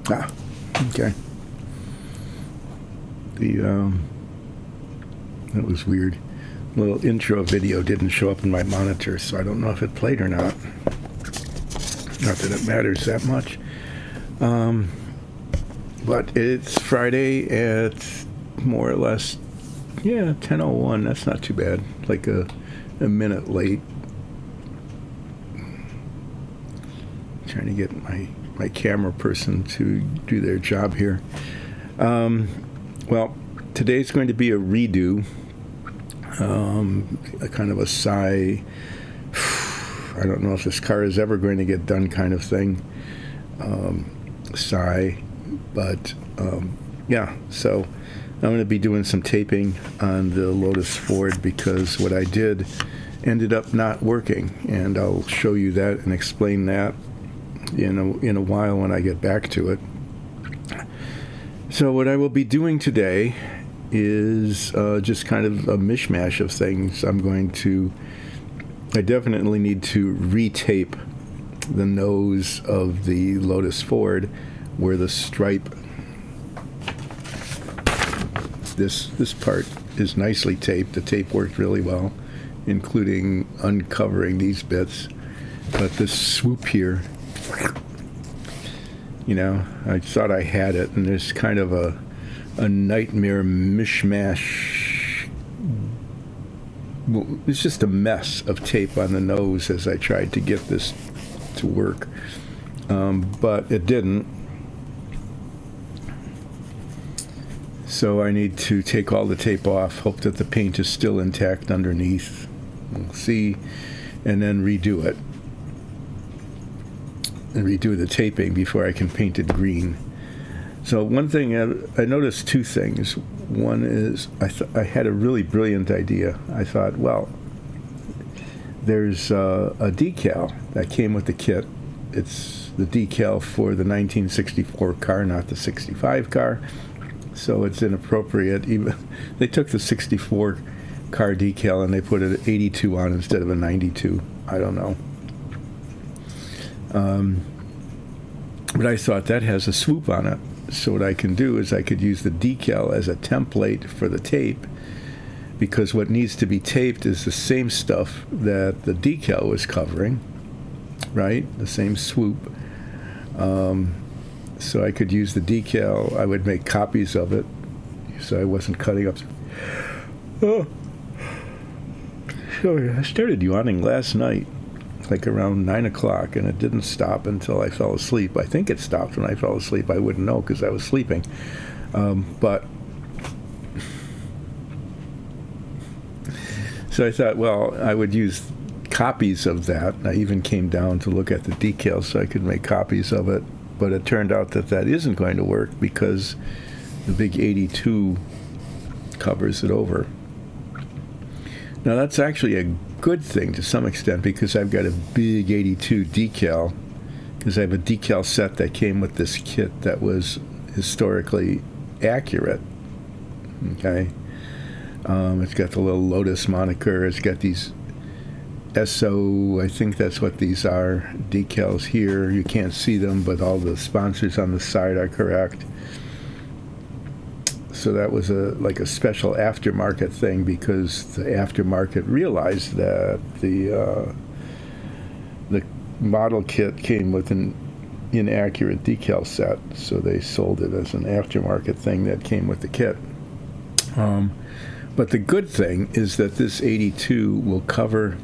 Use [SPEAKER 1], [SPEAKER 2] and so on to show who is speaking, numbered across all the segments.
[SPEAKER 1] Ah, okay. That was weird. Little intro video didn't show up in my monitor, so I don't know if it played or not. Not that it matters that much. But it's Friday at more or less, 10:01. That's not too bad. Like a minute late. Trying to get my camera person to do their job here. Well, today's going to be a redo. A kind of a sigh. I don't know if this car is ever going to get done kind of thing. Sigh. But, so I'm going to be doing some taping on the Lotus-Ford because what I did ended up not working. And I'll show you that and explain that in a while when I get back to it. So what I will be doing today is just kind of a mishmash of things. I definitely need to retape the nose of the Lotus-Ford where the stripe, this part is nicely taped. The tape worked really well, including uncovering these bits. But this swoop here, I thought I had it, and there's kind of a nightmare mishmash. It's just a mess of tape on the nose as I tried to get this to work. But it didn't. So I need to take all the tape off, hope that the paint is still intact underneath. We'll see, and then redo it. And redo the taping before I can paint it green. So one thing, I noticed two things. One is I had a really brilliant idea. I thought, well, there's a decal that came with the kit. It's the decal for the 1964 car, not the 65 car. So it's inappropriate. Even they took the 64 car decal and they put an 82 on instead of a 92. I don't know. But I thought that has a swoop on it. So what I can do is I could use the decal as a template for the tape, because what needs to be taped is the same stuff that the decal was covering, right? The same swoop. So I could use the decal. I would make copies of it, so I wasn't cutting up. Oh, sorry, I started yawning last night, like around 9 o'clock, and it didn't stop until I fell asleep. I think it stopped when I fell asleep. I wouldn't know because I was sleeping. But so I thought, well, I would use copies of that. I even came down to look at the decals so I could make copies of it. But it turned out that isn't going to work because the big 82 covers it over. Now that's actually a good thing to some extent because I've got a big 82 decal, because I have a decal set that came with this kit that was historically accurate. Okay, it's got the little Lotus moniker. It's got these SO, I think that's what these are, decals here. You can't see them, but all the sponsors on the side are correct. So that was a special aftermarket thing because the aftermarket realized that the model kit came with an inaccurate decal set, so they sold it as an aftermarket thing that came with the kit. But the good thing is that this 82 will cover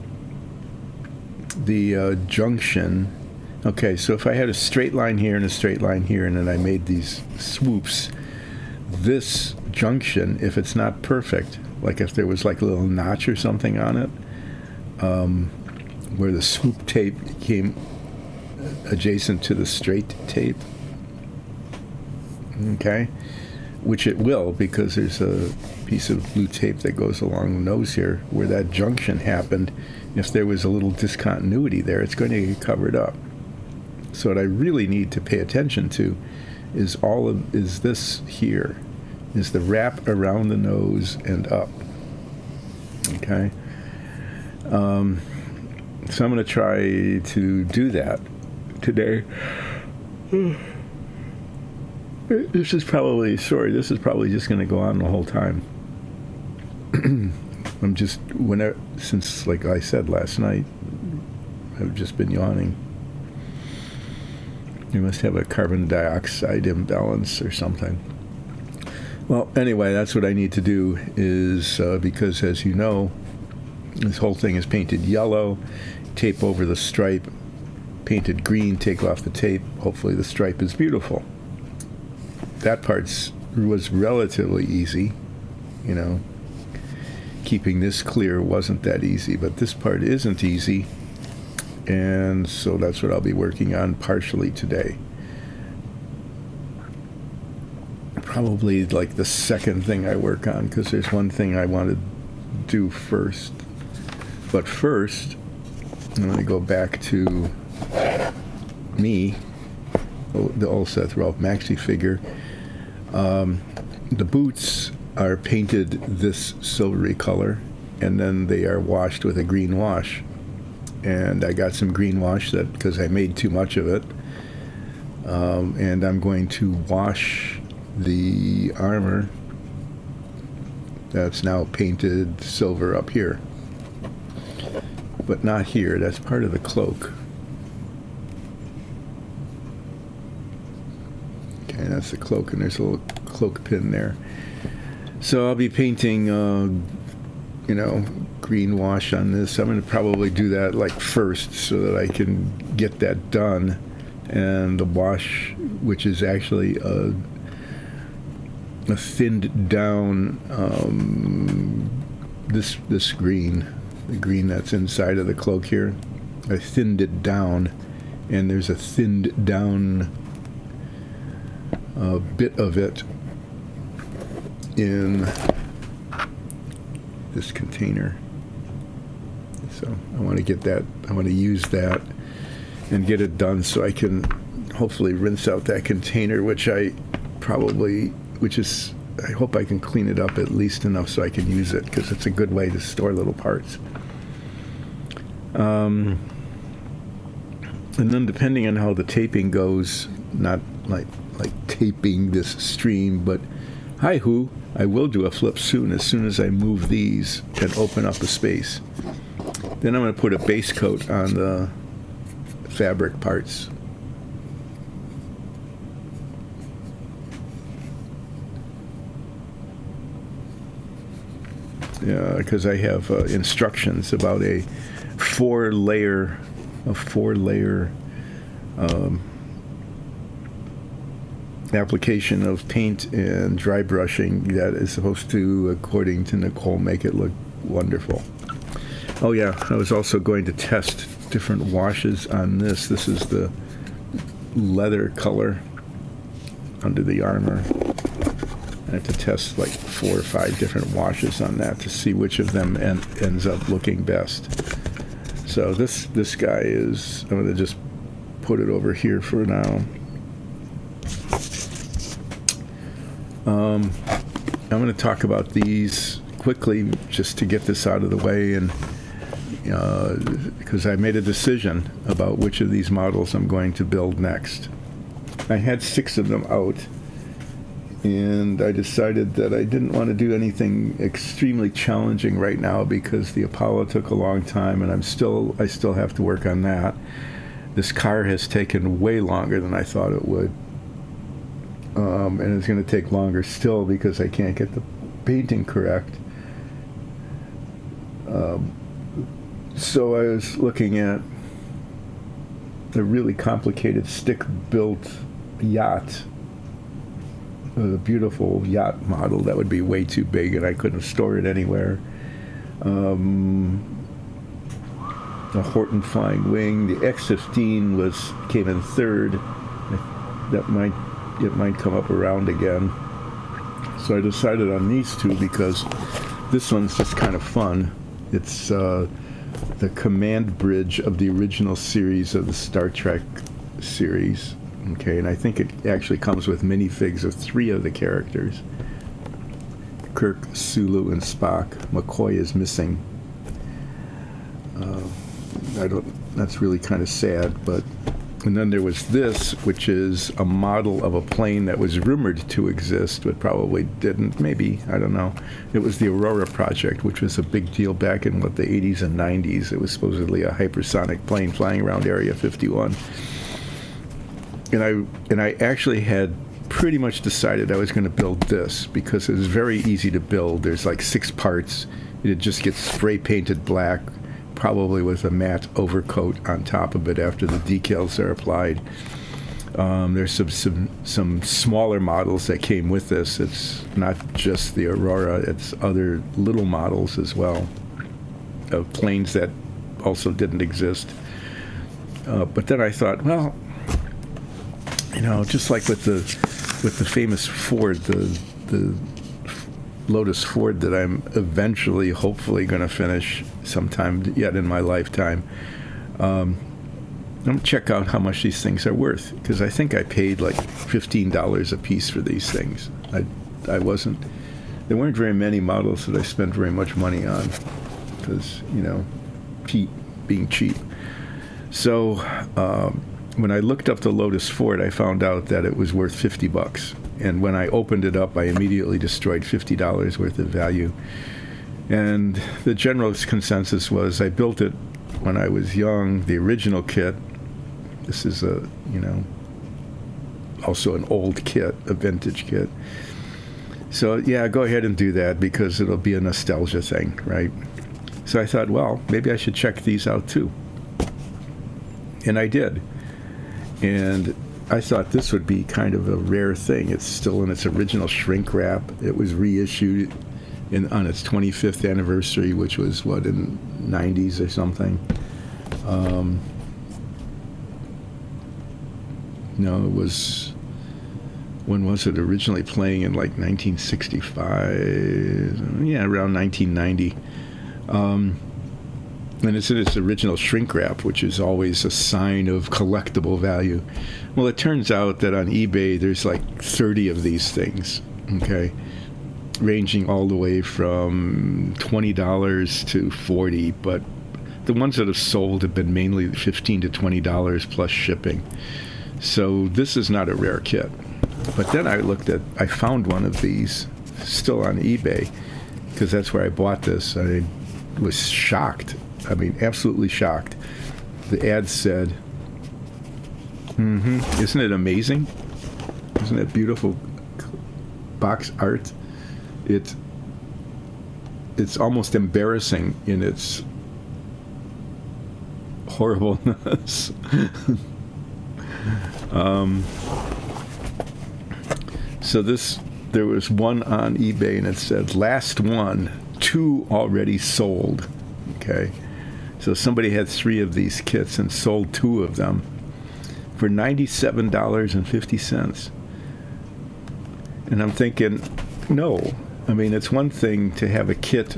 [SPEAKER 1] the junction. Okay, so if I had a straight line here and a straight line here, and then I made these swoops, this junction, if it's not perfect, like if there was like a little notch or something on it, where the swoop tape came adjacent to the straight tape, okay, which it will because there's a piece of blue tape that goes along the nose here where that junction happened. If there was a little discontinuity there, it's going to get covered up. So what I really need to pay attention to is this here, is the wrap around the nose and up. Okay. So I'm going to try to do that today. This is probably just going to go on the whole time. I'm just, since, like I said last night, I've just been yawning. You must have a carbon dioxide imbalance or something. Well, anyway, that's what I need to do is, because as you know, this whole thing is painted yellow, tape over the stripe, painted green, take off the tape. Hopefully the stripe is beautiful. That part was relatively easy, you know. Keeping this clear wasn't that easy, but this part isn't easy, and so that's what I'll be working on partially today. Probably like the second thing I work on, because there's one thing I want to do first. But first, I'm going to go back to me, the Ulseth Ralph Maxey figure. The boots are painted this silvery color, and then they are washed with a green wash. And I got some green wash because I made too much of it. And I'm going to wash the armor that's now painted silver up here. But not here, that's part of the cloak. Okay, that's the cloak, and there's a little cloak pin there. So I'll be painting, green wash on this. I'm going to probably do that like first so that I can get that done. And the wash, which is actually a thinned down, this green, the green that's inside of the cloak here, I thinned it down, and there's a thinned down bit of it in this container. So I want to get that, I want to use that and get it done so I can hopefully rinse out that container, I hope I can clean it up at least enough so I can use it, because it's a good way to store little parts. And then depending on how the taping goes, not like taping this stream, but hi-hoo, I will do a flip soon as I move these and open up a space. Then I'm going to put a base coat on the fabric parts. Yeah, because I have instructions about a four-layer application of paint and dry brushing that is supposed to, according to Nicole, make it look wonderful. Oh yeah, I was also going to test different washes on this. This is the leather color under the armor. I have to test like 4 or 5 different washes on that to see which of them ends up looking best. So this guy is, I'm going to just put it over here for now. I'm going to talk about these quickly just to get this out of the way, and because I made a decision about which of these models I'm going to build next. I had 6 of them out, and I decided that I didn't want to do anything extremely challenging right now because the Apollo took a long time, and I still have to work on that. This car has taken way longer than I thought it would. And it's going to take longer still because I can't get the painting correct. So I was looking at a really complicated stick-built yacht, a beautiful yacht model that would be way too big and I couldn't store it anywhere. A Horton Flying Wing. The X-15 came in third. It might come up around again. So I decided on these 2 because this one's just kind of fun. It's the command bridge of the original series of the Star Trek series. Okay, and I think it actually comes with minifigs of 3 of the characters. Kirk, Sulu, and Spock. McCoy is missing. That's really kind of sad, but And then there was this, which is a model of a plane that was rumored to exist, but probably didn't. Maybe, I don't know. It was the Aurora project, which was a big deal back in, the 80s and 90s. It was supposedly a hypersonic plane flying around Area 51. And I actually had pretty much decided I was going to build this because it was very easy to build. There's like 6 parts. It just gets spray painted black, probably with a matte overcoat on top of it after the decals are applied. There's some smaller models that came with this. It's not just the Aurora, it's other little models as well of planes that also didn't exist. But then I thought, well, just like with the famous Ford, the Lotus-Ford that I'm eventually, hopefully, going to finish sometime yet in my lifetime. I'm going to check out how much these things are worth, because I think I paid like $15 a piece for these things. There weren't very many models that I spent very much money on, because, being cheap. So when I looked up the Lotus-Ford, I found out that it was worth $50. And when I opened it up, I immediately destroyed $50 worth of value. And the general consensus was I built it when I was young, the original kit. This is also an old kit, a vintage kit. So yeah, go ahead and do that because it'll be a nostalgia thing, right? So I thought, well, maybe I should check these out too. And I did. And I thought this would be kind of a rare thing. It's still in its original shrink wrap. It was reissued on its 25th anniversary, which was, in 90s or something. No, it was, when was it originally playing in like 1965? Yeah, around 1990. And it's in its original shrink wrap, which is always a sign of collectible value. Well, it turns out that on eBay, there's like 30 of these things, okay, ranging all the way from $20 to $40, but the ones that have sold have been mainly $15 to $20 plus shipping. So this is not a rare kit. But then I found one of these still on eBay, because that's where I bought this. I was shocked. I mean, absolutely shocked. The ad said, isn't it amazing? Isn't it beautiful box art? It's almost embarrassing in its horribleness. So there was one on eBay and it said, last one, 2 already sold. Okay. So somebody had 3 of these kits and sold 2 of them for $97.50. And I'm thinking, no. I mean, it's one thing to have a kit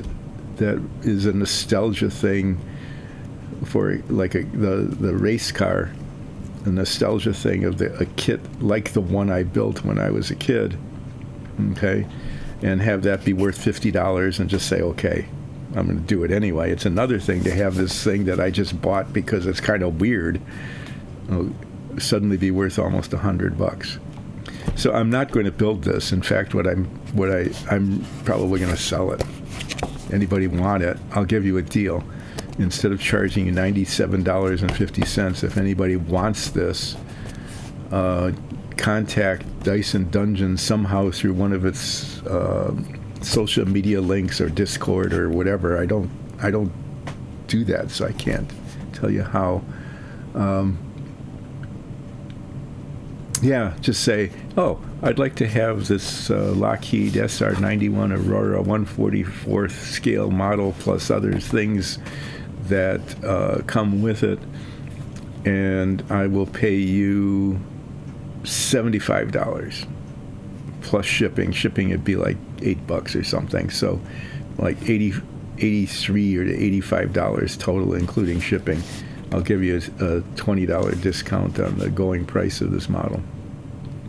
[SPEAKER 1] that is a nostalgia thing for like the race car, a nostalgia thing of a kit like the one I built when I was a kid, okay, and have that be worth $50 and just say, okay, I'm going to do it anyway. It's another thing to have this thing that I just bought because it's kind of weird suddenly be worth almost $100. So I'm not going to build this. In fact, I'm probably going to sell it. Anybody want it? I'll give you a deal. Instead of charging you $97.50, if anybody wants this, contact Dyson Dungeon somehow through one of its social media links or Discord or whatever. I don't do that, so I can't tell you how. Just say, I'd like to have this Lockheed SR-91 Aurora 144th scale model plus other things that come with it, and I will pay you $75 plus shipping. Shipping it'd be like $8 or something. So like $83 or $85 total, including shipping. I'll give you a $20 discount on the going price of this model.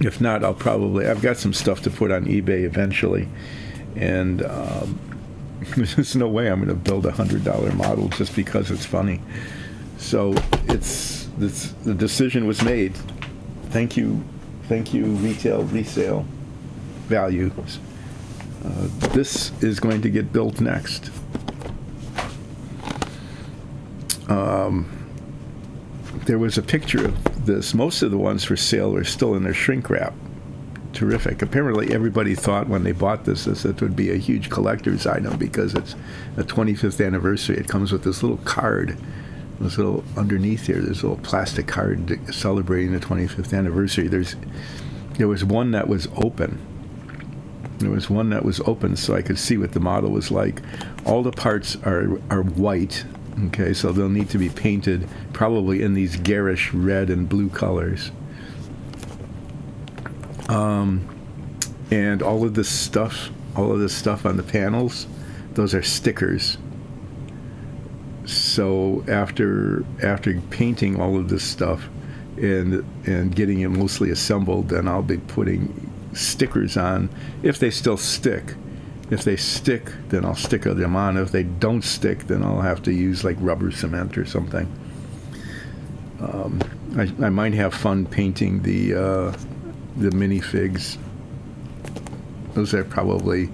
[SPEAKER 1] If not, I've got some stuff to put on eBay eventually, and there's no way I'm going to build a $100 model just because it's funny. So it's the decision was made. Thank you, retail resale values. This is going to get built next. There was a picture of this. Most of the ones for sale are still in their shrink wrap. Terrific. Apparently everybody thought when they bought this it would be a huge collector's item because it's a 25th anniversary. It comes with this little card. This little underneath here, there's a little plastic card celebrating the 25th anniversary. There was one that was open. So I could see what the model was like. All the parts are white. Okay, so they'll need to be painted probably in these garish red and blue colors. And all of this stuff on the panels, those are stickers. So after painting all of this stuff and getting it mostly assembled, then I'll be putting stickers on if they still stick. If they stick, then I'll stick them on. If they don't stick, then I'll have to use like rubber cement or something. I might have fun painting the minifigs. Those are probably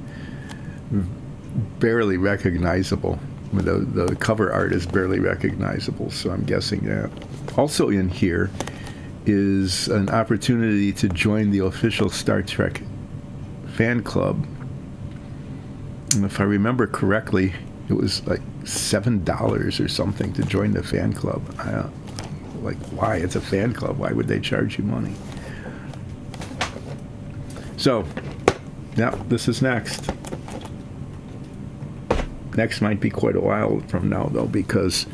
[SPEAKER 1] barely recognizable. The cover art is barely recognizable, so I'm guessing that. Also in here is an opportunity to join the official Star Trek fan club. And if I remember correctly, it was like $7 or something to join the fan club. Why? It's a fan club. Why would they charge you money? So, yeah, this is next. Next might be quite a while from now, though, because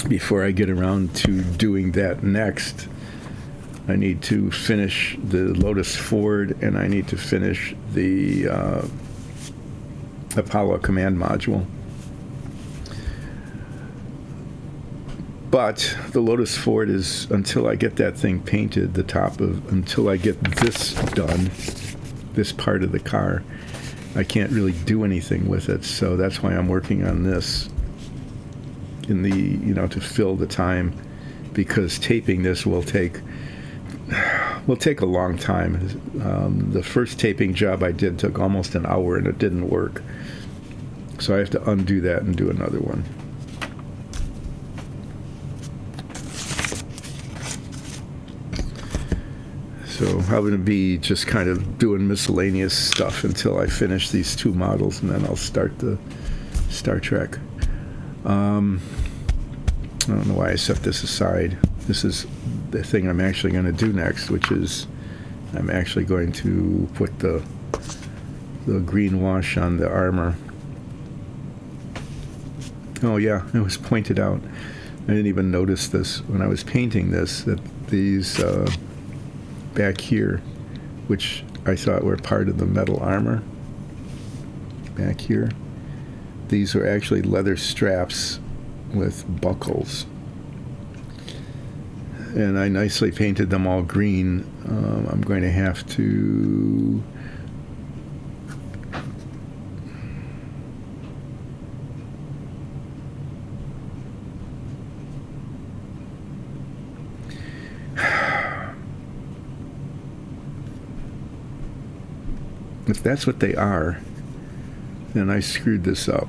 [SPEAKER 1] before I get around to doing that next, I need to finish the Lotus-Ford, and I need to finish the Apollo command module. But the Lotus-Ford is, until I get that thing painted, until I get this done, this part of the car, I can't really do anything with it. So that's why I'm working on this to fill the time, because taping this will take a long time. The first taping job I did took almost an hour, and it didn't work. So I have to undo that and do another one. So I'm going to be just kind of doing miscellaneous stuff until I finish these two models, and then I'll start the Star Trek. I don't know why I set this aside. This is the thing I'm actually going to do next, which is I'm actually going to put the green wash on the armor. Oh yeah, it was pointed out. I didn't even notice this when I was painting this, that these back here, which I thought were part of the metal armor, back here, these are actually leather straps with buckles. And I nicely painted them all green. I'm going to have to if that's what they are, then I screwed this up.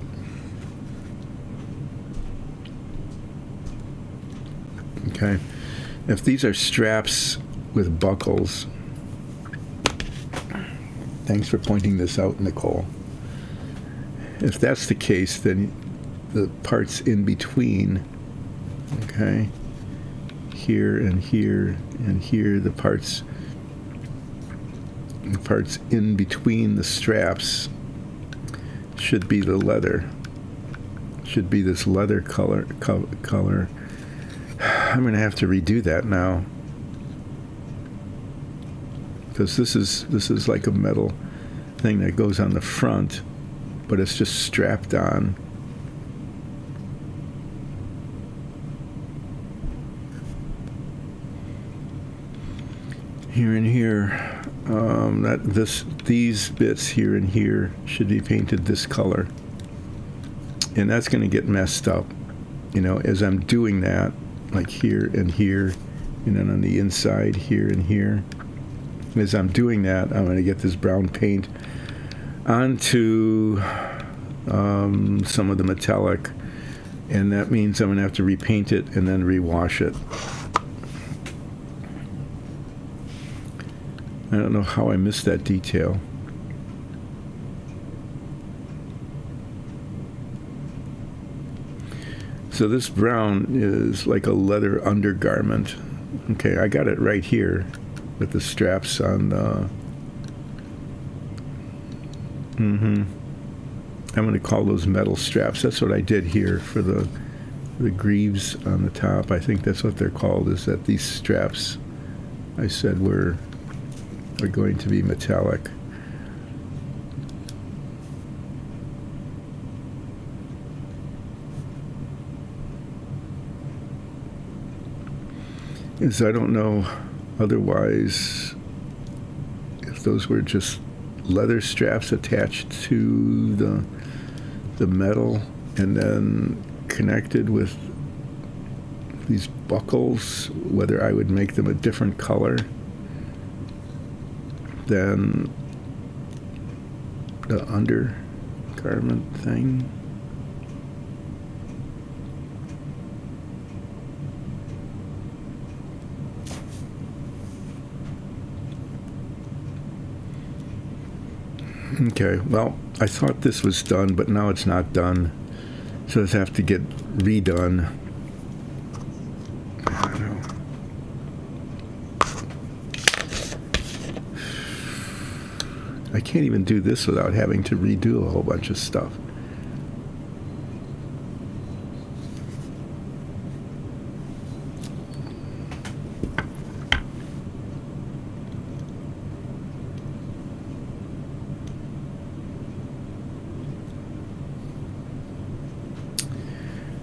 [SPEAKER 1] Okay. If these are straps with buckles, thanks for pointing this out, Nicole. If that's the case, then the parts in between, okay, here and here and here, the parts in between the straps should be the leather. Should be this leather color. I'm going to have to redo that now, because this is like a metal thing that goes on the front, but it's just strapped on. Here and here, these bits here and here should be painted this color, and that's going to get messed up. you know, as I'm doing that, like here, and then on the inside, here and here, as I'm doing that, I'm going to get this brown paint onto some of the metallic, and that means I'm going to have to repaint it and then rewash it. I don't know how I missed that detail. So this brown is like a leather undergarment. Okay, I got it right here with the straps on the... I'm going to call those metal straps. That's what I did here for the greaves on the top. I think that's what they're called, is that these straps I said are going to be metallic. Is I don't know otherwise if those were just leather straps attached to the metal and then connected with these buckles, whether I would make them a different color than the undergarment thing. Okay, well, I thought this was done, but now it's not done. So I have to get redone. I don't know. I can't even do this without having to redo a whole bunch of stuff.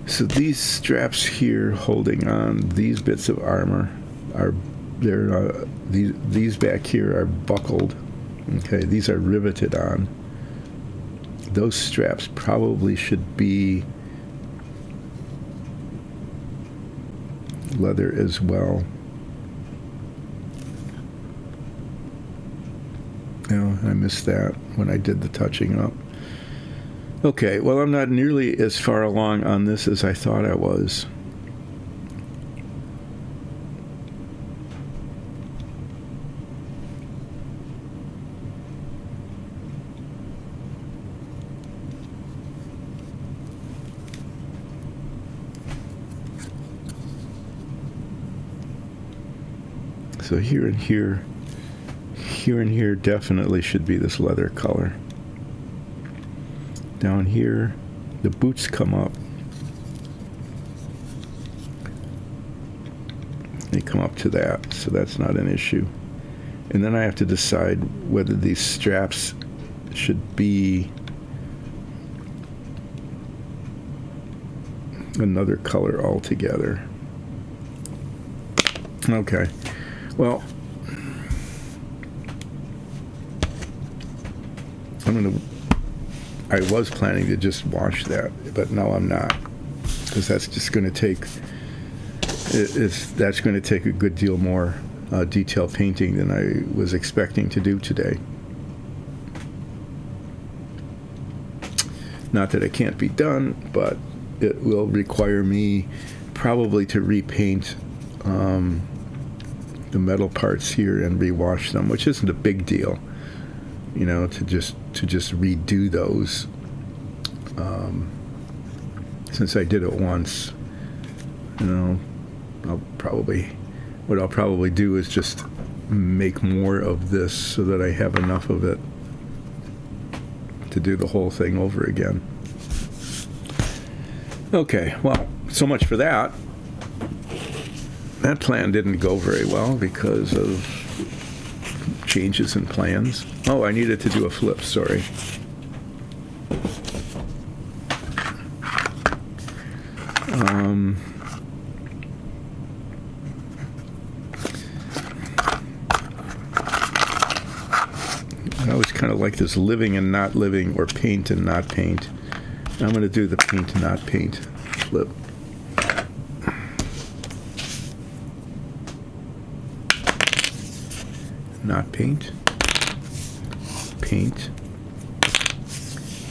[SPEAKER 1] So these straps here holding on these bits of armor are these back here are buckled. Okay, these are riveted on. Those straps probably should be leather as well. No, I missed that when I did the touching up. Okay, well, I'm not nearly as far along on this as I thought I was. So here and here definitely should be this leather color. Down here, the boots come up. They come up to that, so that's not an issue. And then I have to decide whether these straps should be another color altogether. Okay. Well, I was planning to just wash that, but no, I'm not, because that's just going to take. That's going to take a good deal more detail painting than I was expecting to do today. Not that it can't be done, but it will require me probably to repaint the metal parts here and rewash them, which isn't a big deal, you know, to just redo those. Since I did it once, you know, what I'll probably do is just make more of this so that I have enough of it to do the whole thing over again. Okay, well, so much for that. That plan didn't go very well because of changes in plans. Oh, I needed to do a flip, sorry. I always kind of like this living and not living, or paint and not paint. I'm going to do the paint and not paint flip. not paint, paint,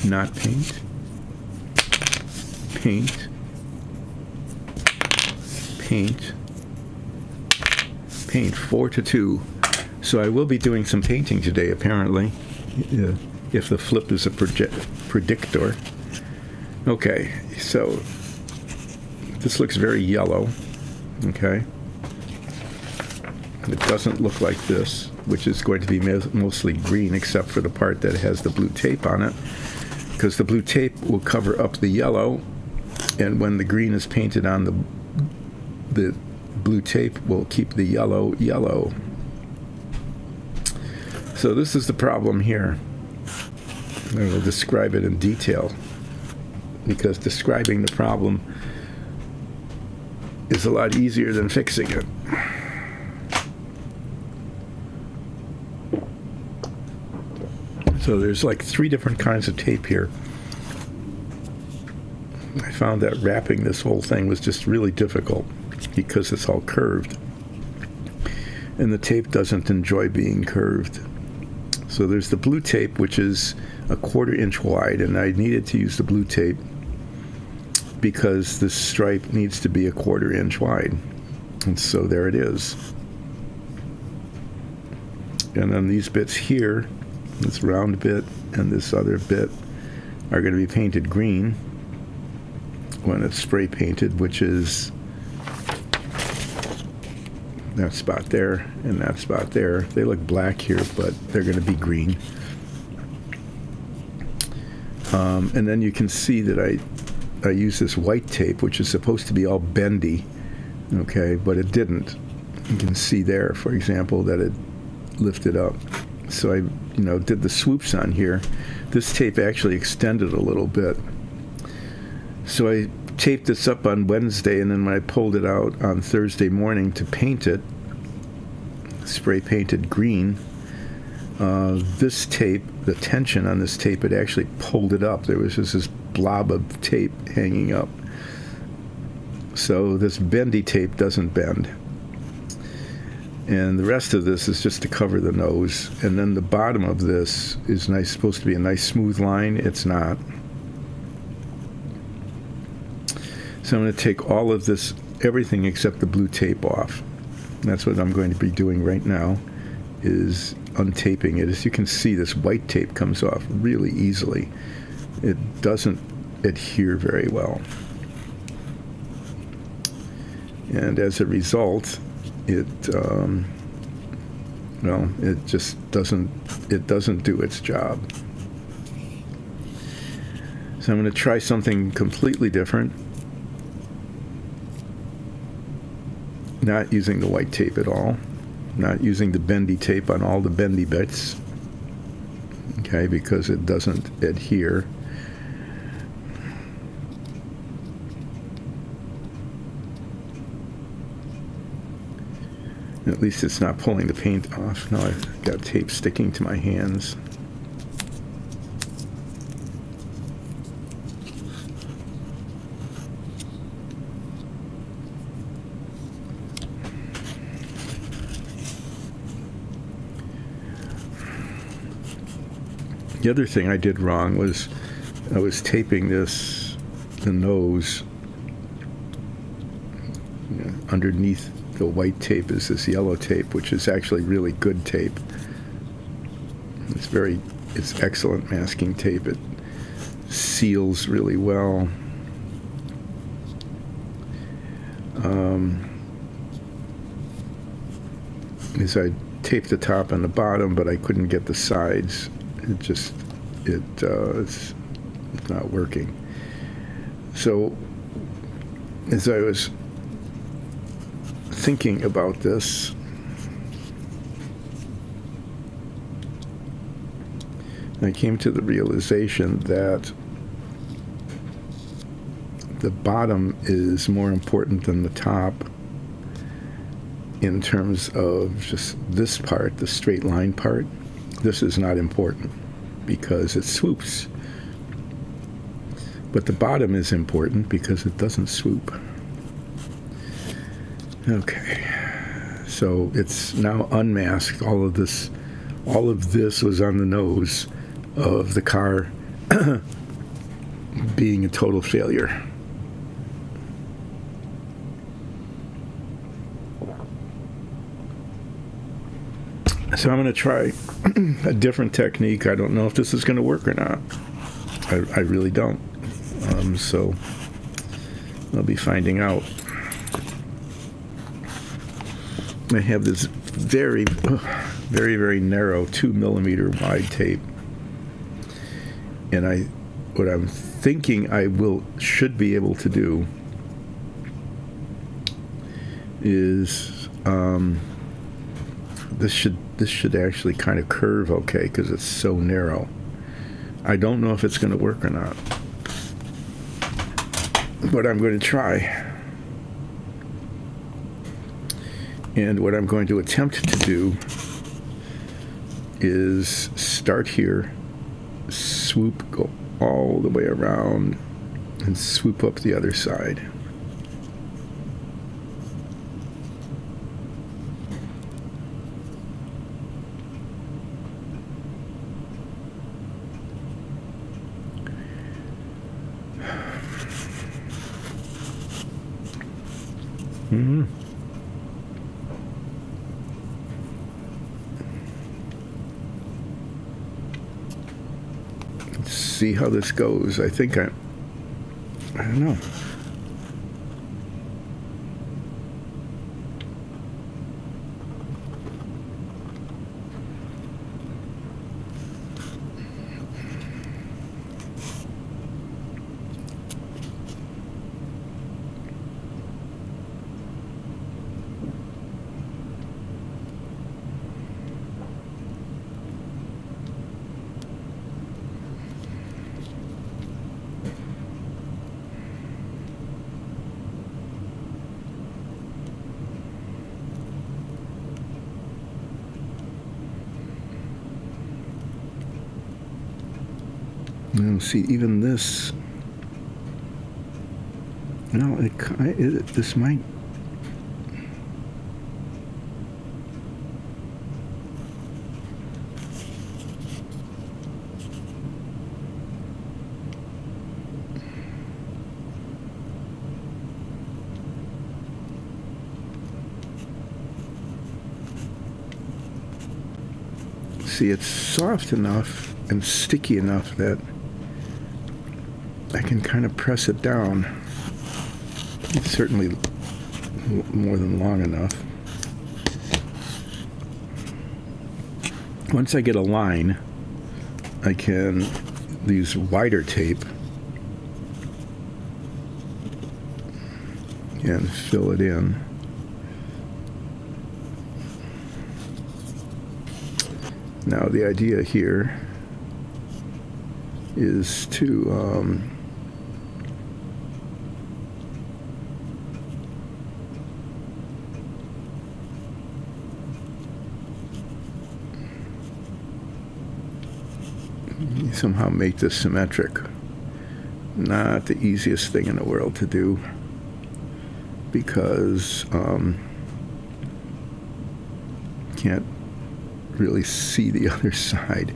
[SPEAKER 1] not paint, paint, paint, paint, 4-2. So I will be doing some painting today, apparently, if the flip is a predictor. Okay, so this looks very yellow, okay? It doesn't look like this, which is going to be mostly green, except for the part that has the blue tape on it, because the blue tape will cover up the yellow, and when the green is painted on, the blue tape will keep the yellow yellow. So this is the problem here. I will describe it in detail, because describing the problem is a lot easier than fixing it. So there's like 3 different kinds of tape here. I found that wrapping this whole thing was just really difficult because it's all curved. And the tape doesn't enjoy being curved. So there's the blue tape, which is a 1/4 inch wide, and I needed to use the blue tape because this stripe needs to be a 1/4 inch wide. And so there it is. And then these bits here, this round bit and this other bit, are going to be painted green when it's spray painted, which is that spot there and that spot there. They look black here, but they're going to be green. And then you can see that I use this white tape, which is supposed to be all bendy, okay, but it didn't. You can see there, for example, that it lifted up. So I, did the swoops on here. This tape actually extended a little bit. So I taped this up on Wednesday, and then when I pulled it out on Thursday morning to paint it, spray painted green, this tape, the tension on this tape, it actually pulled it up. There was just this blob of tape hanging up. So this bendy tape doesn't bend. And the rest of this is just to cover the nose. And then the bottom of this is supposed to be a nice smooth line. It's not. So I'm going to take all of this, everything except the blue tape off. And that's what I'm going to be doing right now, is untaping it. As you can see, this white tape comes off really easily. It doesn't adhere very well. And as a result, it just doesn't do its job. So I'm going to try something completely different, not using the white tape at all, not using the bendy tape on all the bendy bits, okay, because it doesn't adhere. At least it's not pulling the paint off. Now I've got tape sticking to my hands. The other thing I did wrong was I was taping the nose, underneath the white tape is this yellow tape, which is actually really good tape. It's excellent masking tape. It seals really well. I taped the top and the bottom, but I couldn't get the sides. It's not working. So as I was thinking about this, I came to the realization that the bottom is more important than the top in terms of just this part, the straight line part. This is not important because it swoops. But the bottom is important because it doesn't swoop. Okay, So it's now unmasked. All of this was on the nose of the car being a total failure. So I'm going to try a different technique. I don't know if this is going to work or not. I really don't. So I'll be finding out. I have this very, very narrow 2 millimeter wide tape, and what I'm thinking I should be able to do is this should actually kind of curve okay because it's so narrow. I don't know if it's going to work or not, but I'm going to try. And what I'm going to attempt to do is start here, swoop, go all the way around, and swoop up the other side. Mm-hmm. Let's see how this goes. I think I don't know. See, even this, this might. See, it's soft enough and sticky enough that I can kind of press it down. It's certainly more than long enough. Once I get a line, I can use wider tape and fill it in. Now the idea here is to somehow make this symmetric. Not the easiest thing in the world to do because can't really see the other side.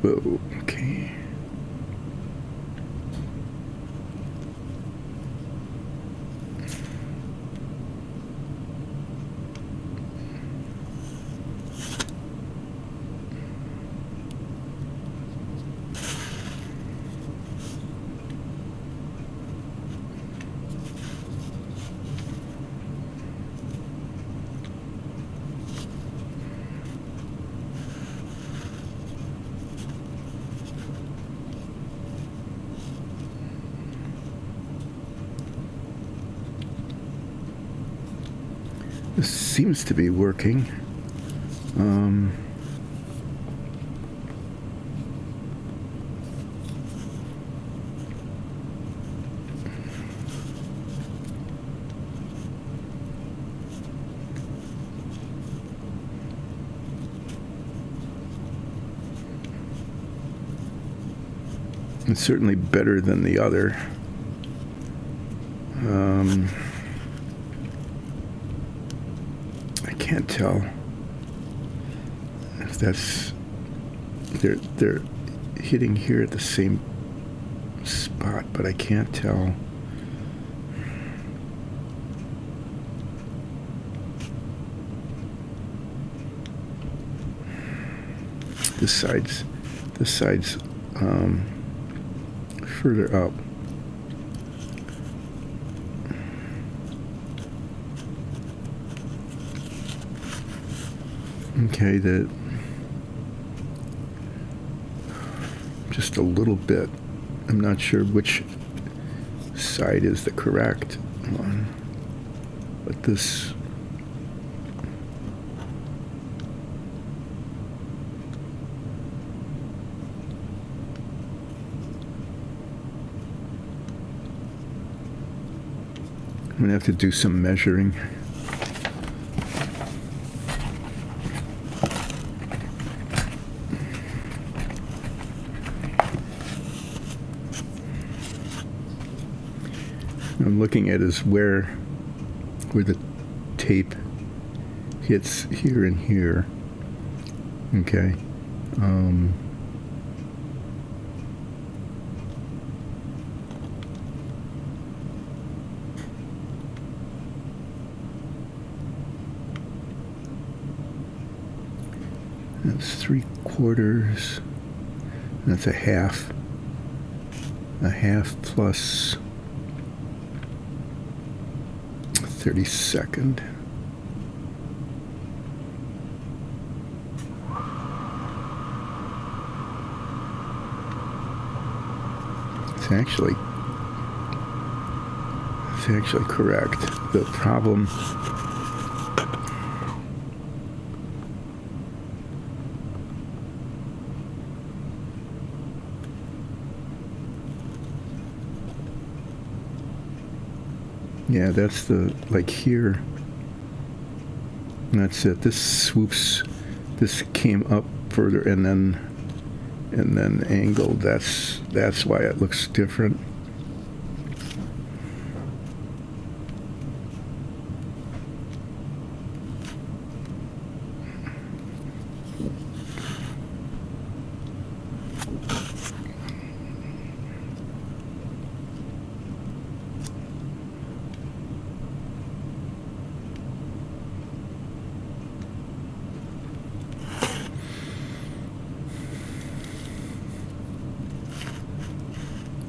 [SPEAKER 1] Whoa, okay. This seems to be working. It's certainly better than the other. I can't tell if that's they're hitting here at the same spot, but I can't tell. This side's further up. Okay, just a little bit. I'm not sure which side is the correct one, but this. I'm gonna have to do some measuring. I'm looking at is where the tape hits here and here. Okay. That's 3/4. That's a half. A half plus 32nd. It's actually correct. The problem yeah, that's the, like here. That's it. This swoops, this came up further and then angled. That's why it looks different.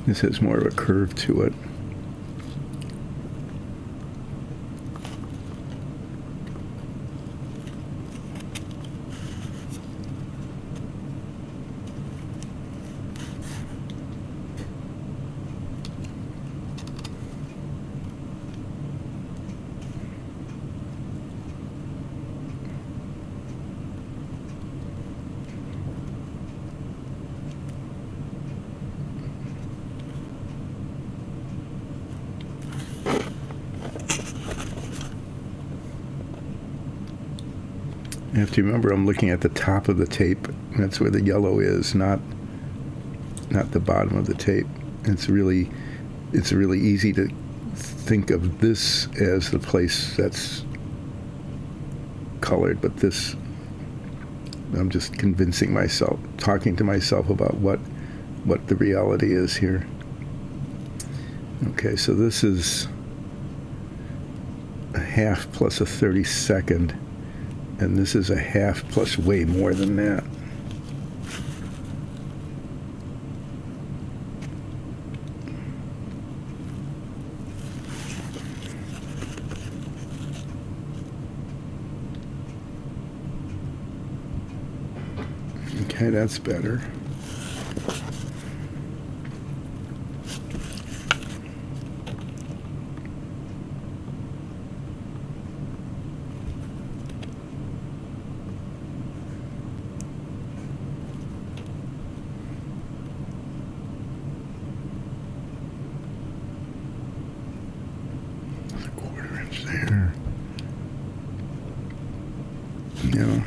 [SPEAKER 1] This has more of a curve to it. You have to remember I'm looking at the top of the tape. That's where the yellow is, not the bottom of the tape. It's really easy to think of this as the place that's colored, but this, I'm just convincing myself, talking to myself about what the reality is here. Okay, so this is a half plus a 32nd. And this is a half plus way more than that. Okay, that's better. There. Yeah.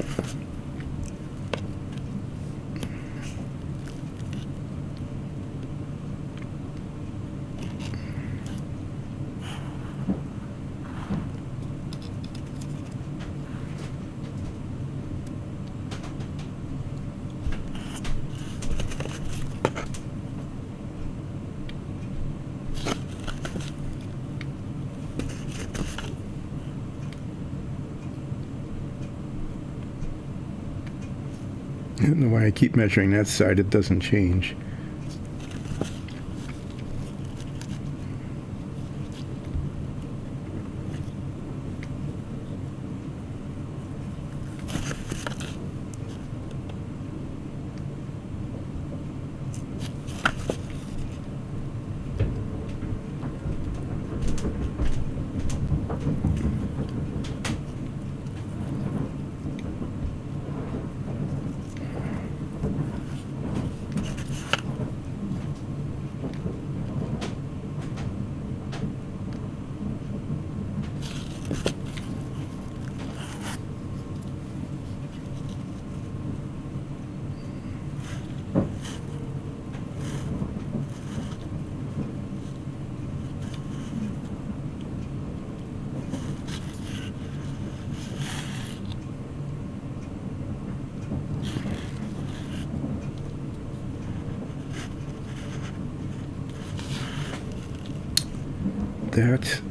[SPEAKER 1] And the way I keep measuring that side, it doesn't change. That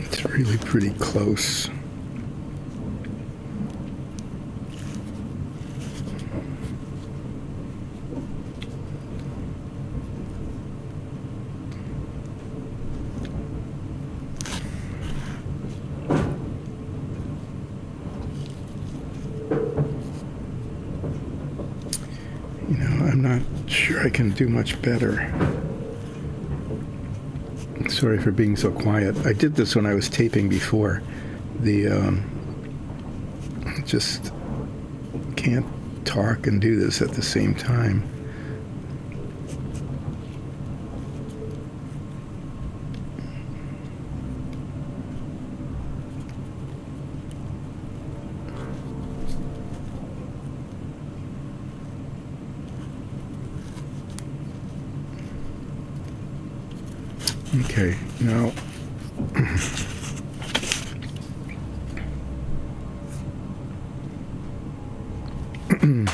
[SPEAKER 1] it's really pretty close. I'm not sure I can do much better. Sorry for being so quiet. I did this when I was taping before. Just can't talk and do this at the same time. Okay, now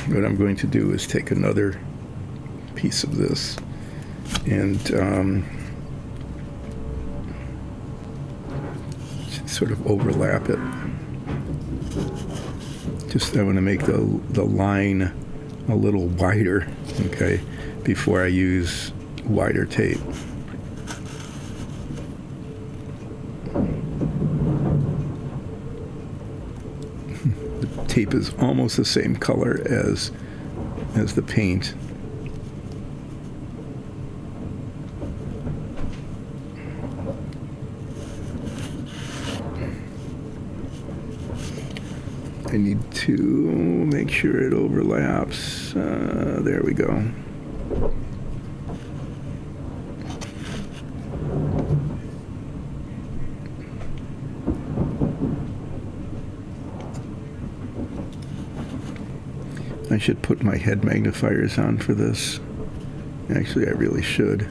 [SPEAKER 1] what I'm going to do is take another piece of this and sort of overlap it. Just I want to make the line a little wider, okay, before I use wider tape. Tape is almost the same color as the paint. I need to make sure it overlaps. There we go. I should put my head magnifiers on for this. Actually, I really should.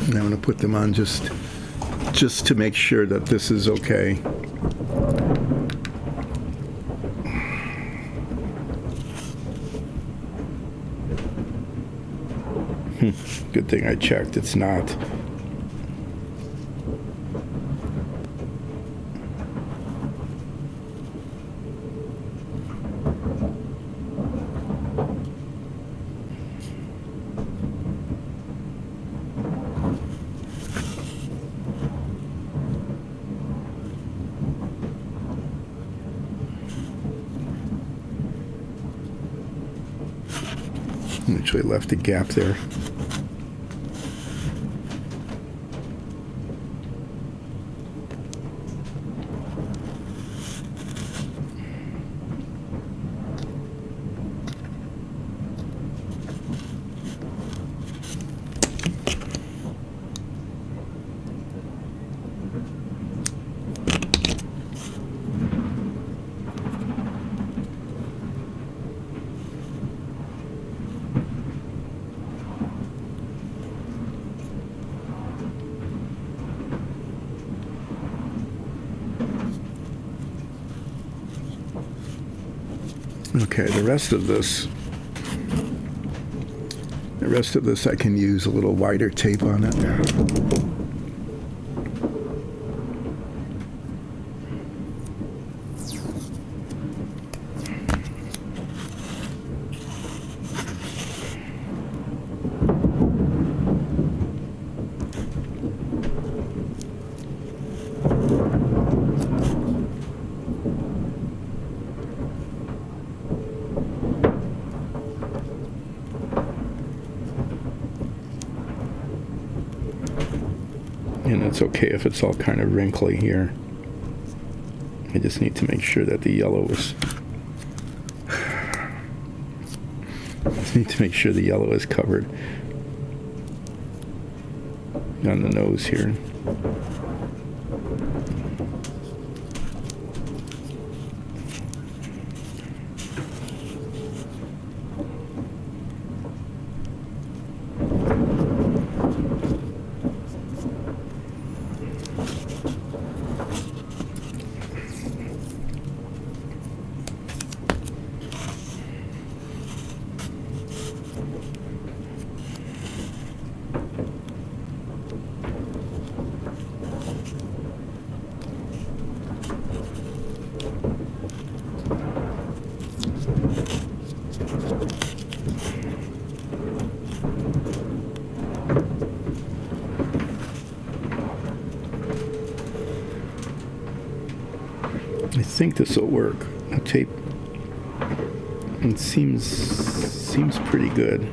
[SPEAKER 1] And I'm going to put them on just to make sure that this is okay. Good thing I checked. It's not. actually left a gap there. Okay, the rest of this I can use a little wider tape on it. And it's okay if it's all kind of wrinkly here. I just need to make sure that the yellow is... covered on the nose here. I think this will work. The tape, it seems pretty good.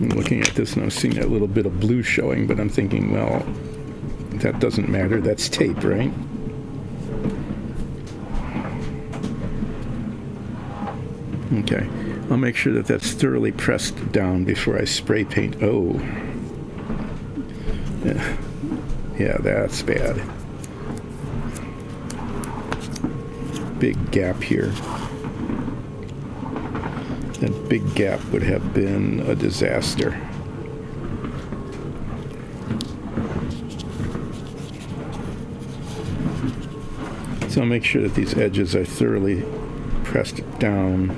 [SPEAKER 1] I'm looking at this and I'm seeing that little bit of blue showing, but I'm thinking, well, that doesn't matter. That's tape, right? Okay. I'll make sure that that's thoroughly pressed down before I spray paint. Oh. Yeah, that's bad. Big gap here. That big gap would have been a disaster. So I'll make sure that these edges are thoroughly pressed down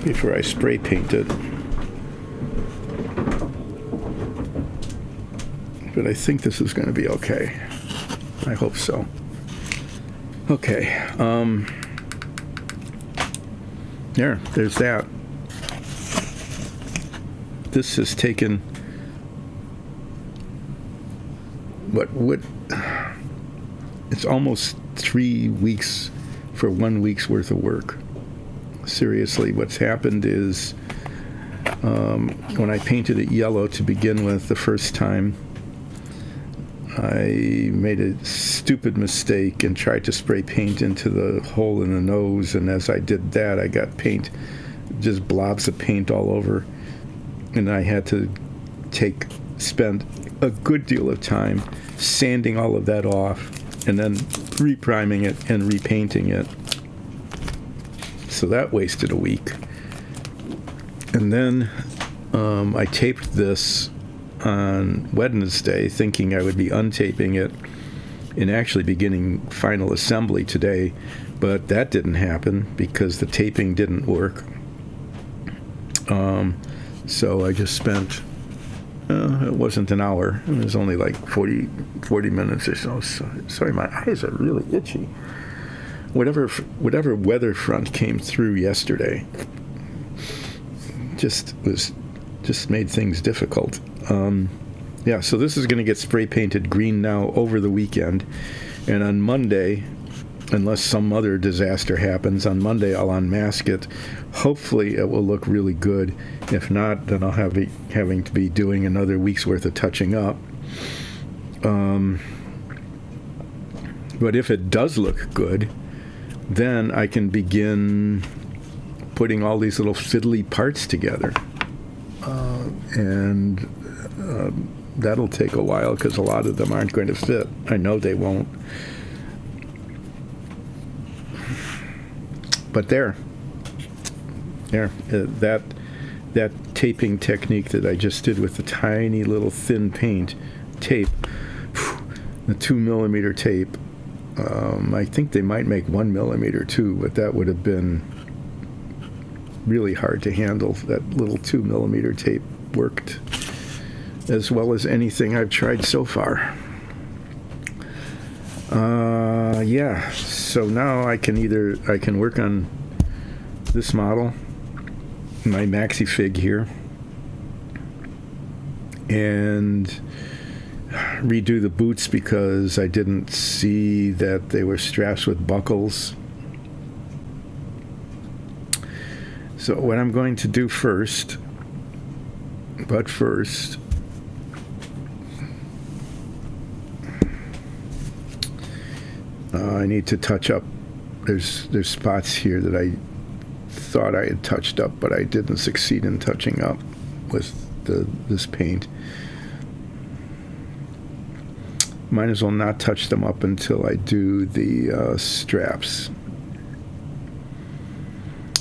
[SPEAKER 1] before I spray paint it. But I think this is going to be okay. I hope so. Okay. There's that. This has taken it's almost 3 weeks for 1 week's worth of work. Seriously, what's happened is when I painted it yellow to begin with the first time, I made a stupid mistake and tried to spray paint into the hole in the nose, and as I did that, I got paint, just blobs of paint all over, and I had to spend a good deal of time sanding all of that off and then repriming it and repainting it. So that wasted a week. And then I taped this on Wednesday, thinking I would be untaping it and actually beginning final assembly today, but that didn't happen because the taping didn't work. So I just spent, it wasn't an hour. It was only like 40 minutes or so. Sorry, my eyes are really itchy. Whatever weather front came through yesterday just made things difficult. Yeah, so this is going to get spray painted green now over the weekend. And on Monday, unless some other disaster happens, on Monday I'll unmask it. Hopefully it will look really good. If not, then I'll having to be doing another week's worth of touching up. But if it does look good, then I can begin putting all these little fiddly parts together. And that'll take a while because a lot of them aren't going to fit. I know they won't. But that taping technique that I just did with the tiny little thin tape, the 2mm tape, I think they might make 1mm too, but that would have been really hard to handle. That little 2mm tape worked as well as anything I've tried so far. Yeah, so now I can work on this model, my maxi-fig here, and redo the boots because I didn't see that they were straps with buckles. So what I'm going to do first, I need to touch up. There's spots here that I thought I had touched up, but I didn't succeed in touching up with this paint. Might as well not touch them up until I do the straps.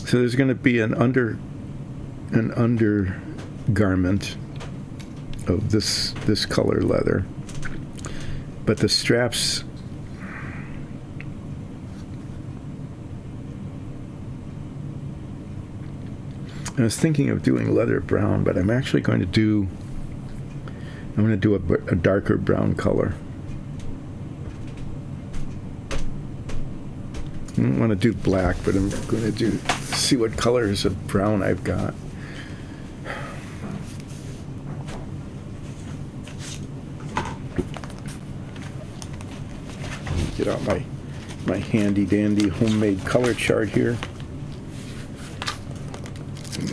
[SPEAKER 1] So there's going to be an undergarment of this color leather, but the straps, I was thinking of doing leather brown, but I'm actually going to do a darker brown color. I don't want to do black, but I'm going to see what colors of brown I've got. Get out my handy dandy homemade color chart here.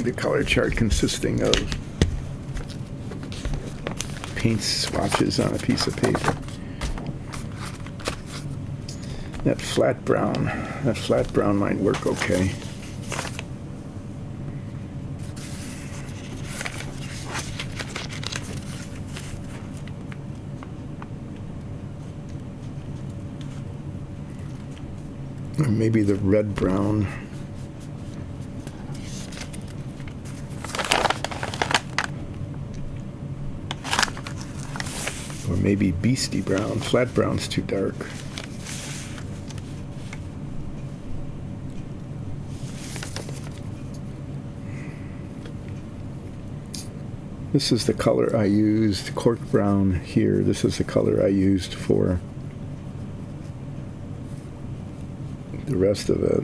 [SPEAKER 1] The color chart consisting of paint swatches on a piece of paper. That flat brown might work okay. Or maybe the red brown. Or maybe beastie brown. Flat brown's too dark. This is the color I used, cork brown here. This is the color I used for the rest of it.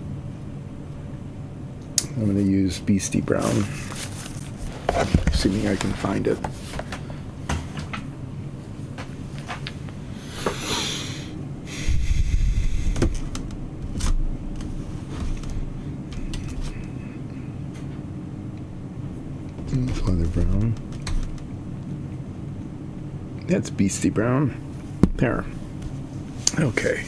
[SPEAKER 1] I'm going to use beastie brown, assuming I can find it. Leather brown. That's beastie brown. There. Okay.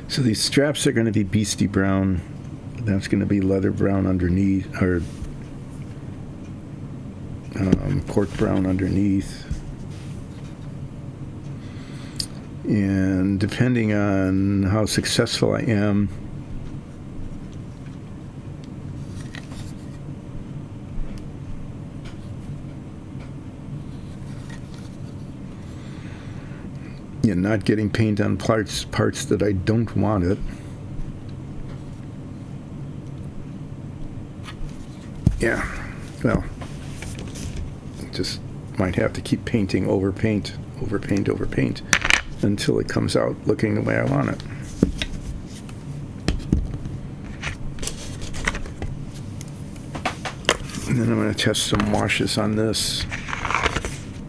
[SPEAKER 1] So these straps are going to be beastie brown. That's going to be leather brown underneath, or cork brown underneath. And depending on how successful I am, and not getting paint on parts that I don't want it. Yeah, well, just might have to keep painting over paint, over paint, over paint, until it comes out looking the way I want it. And then I'm going to test some washes on this.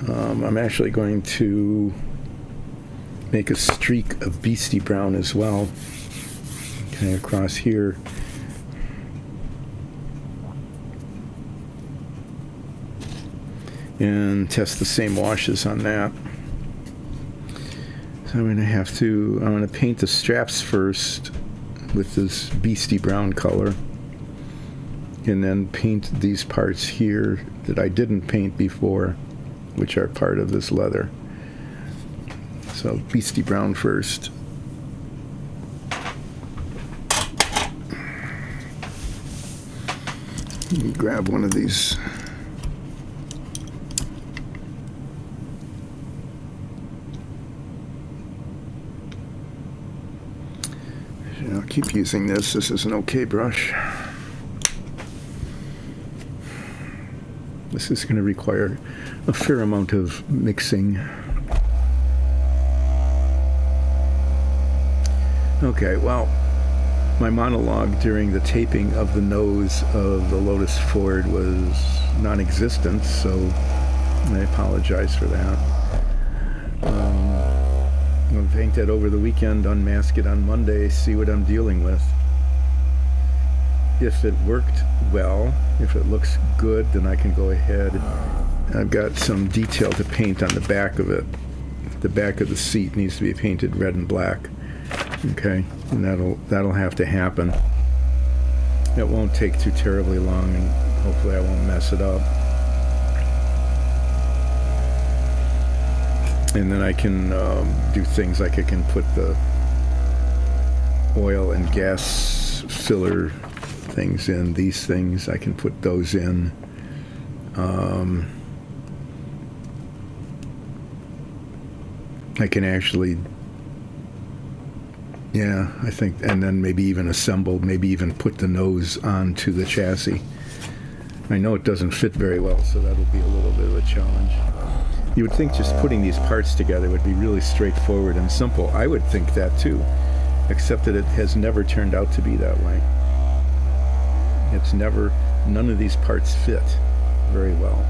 [SPEAKER 1] I'm actually going to make a streak of Beastie Brown as well, kind of across here. And test the same washes on that. So I'm going to paint the straps first with this Beastie Brown color, and then paint these parts here that I didn't paint before, which are part of this leather. So Beastie Brown first. Let me grab one of these. I'll keep using this. This is an okay brush. This is going to require a fair amount of mixing. Okay, well, my monologue during the taping of the nose of the Lotus-Ford was non-existent, so I apologize for that. I'm going to paint that over the weekend, unmask it on Monday, see what I'm dealing with. If it worked well, if it looks good, then I can go ahead. I've got some detail to paint on the back of it. The back of the seat needs to be painted red and black. Okay, and that'll have to happen. It won't take too terribly long, and hopefully I won't mess it up. And then I can do things like I can put the oil and gas filler things in. These things, I can put those in. I can actually, yeah, I think, and then maybe even assemble, maybe even put the nose onto the chassis. I know it doesn't fit very well, so that'll be a little bit of a challenge. You would think just putting these parts together would be really straightforward and simple. I would think that too, except that it has never turned out to be that way. It's never, none of these parts fit very well.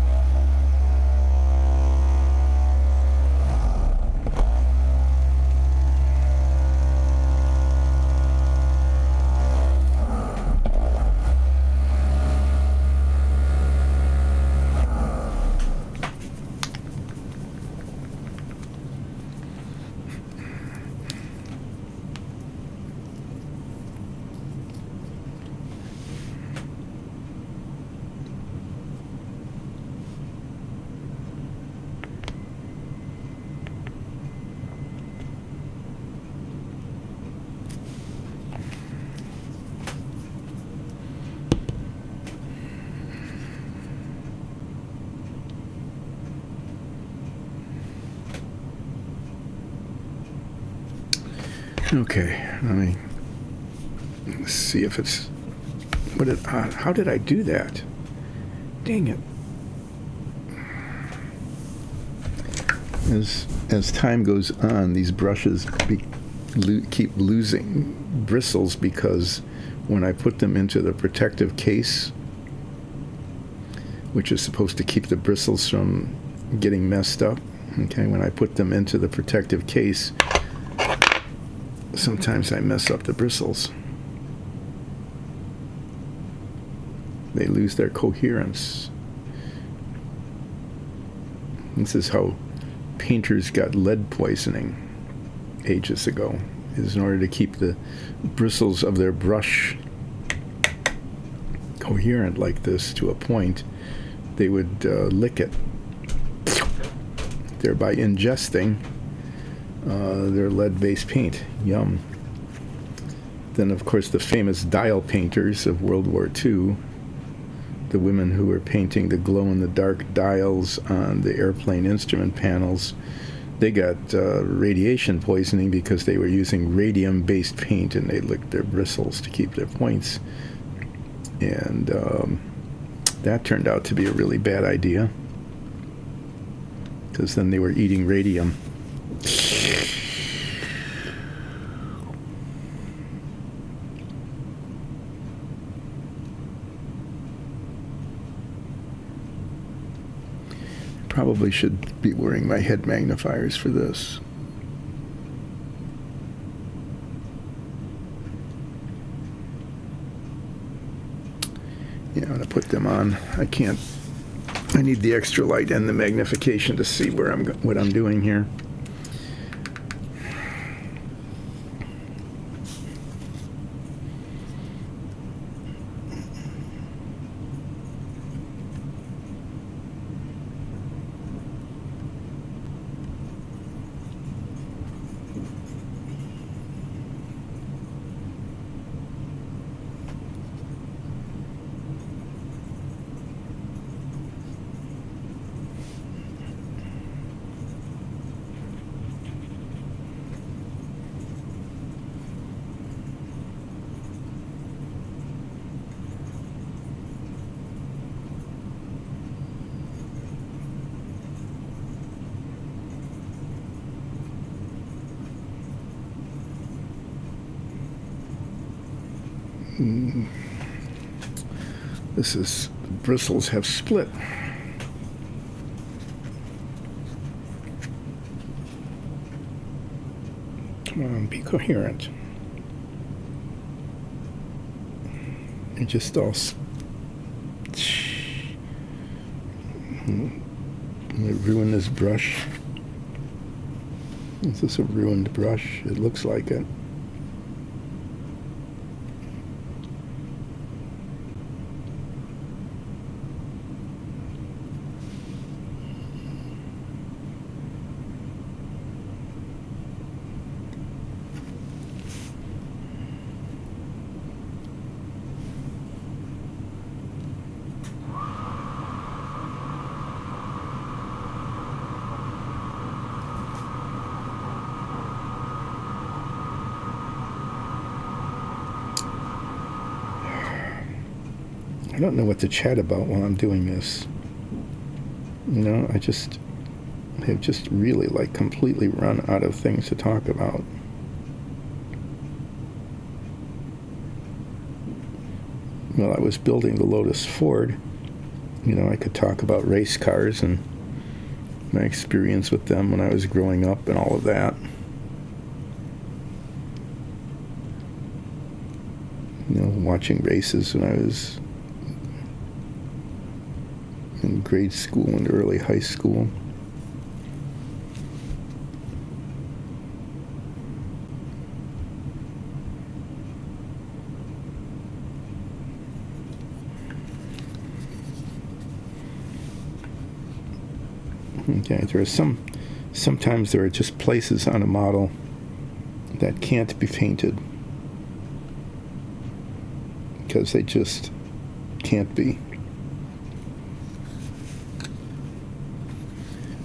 [SPEAKER 1] Okay, let me see if it's, how did I do that? Dang it. As time goes on, these brushes keep losing bristles, because when I put them into the protective case, which is supposed to keep the bristles from getting messed up, okay, when I put them into the protective case, sometimes I mess up the bristles. They lose their coherence. This is how painters got lead poisoning ages ago, is in order to keep the bristles of their brush coherent like this to a point, they would lick it, thereby ingesting their lead-based paint. Yum. Then, of course, the famous dial painters of World War II, the women who were painting the glow-in-the-dark dials on the airplane instrument panels, they got radiation poisoning because they were using radium-based paint, and they licked their bristles to keep their points. And that turned out to be a really bad idea, because then they were eating radium. Probably should be wearing my head magnifiers for this. Yeah, I'm gonna put them on. I need the extra light and the magnification to see what I'm doing here. The bristles have split. Come on, be coherent. It just all. Ruin this brush. Is this a ruined brush? It looks like it. I don't know what to chat about while I'm doing this. You know, I have just really like completely run out of things to talk about. While I was building the Lotus-Ford, you know, I could talk about race cars and my experience with them when I was growing up and all of that. You know, watching races when I was in grade school and early high school. Okay, sometimes there are just places on a model that can't be painted because they just can't be.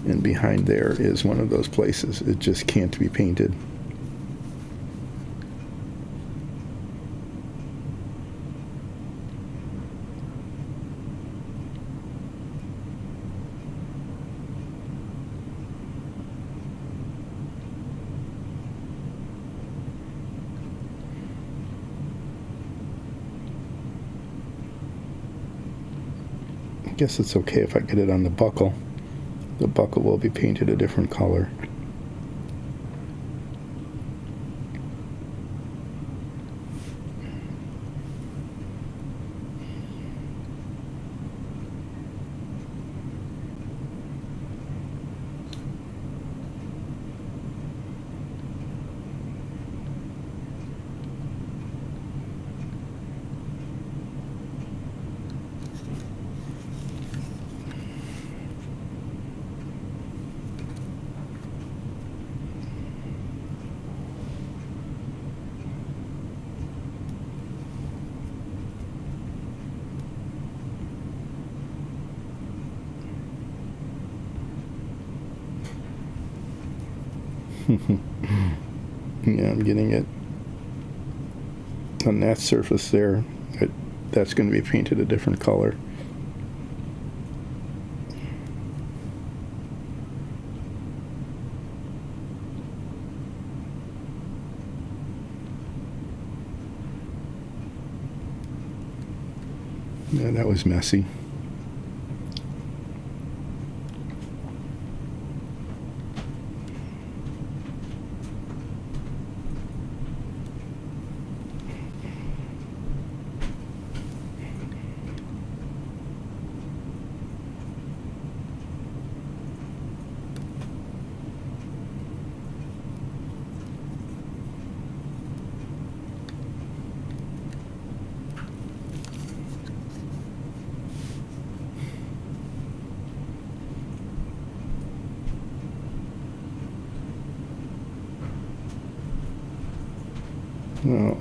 [SPEAKER 1] And behind there is one of those places. It just can't be painted. I guess it's okay if I get it on the buckle. The buckle will be painted a different color. Yeah, I'm getting it on that surface there. That's going to be painted a different color. Yeah, that was messy.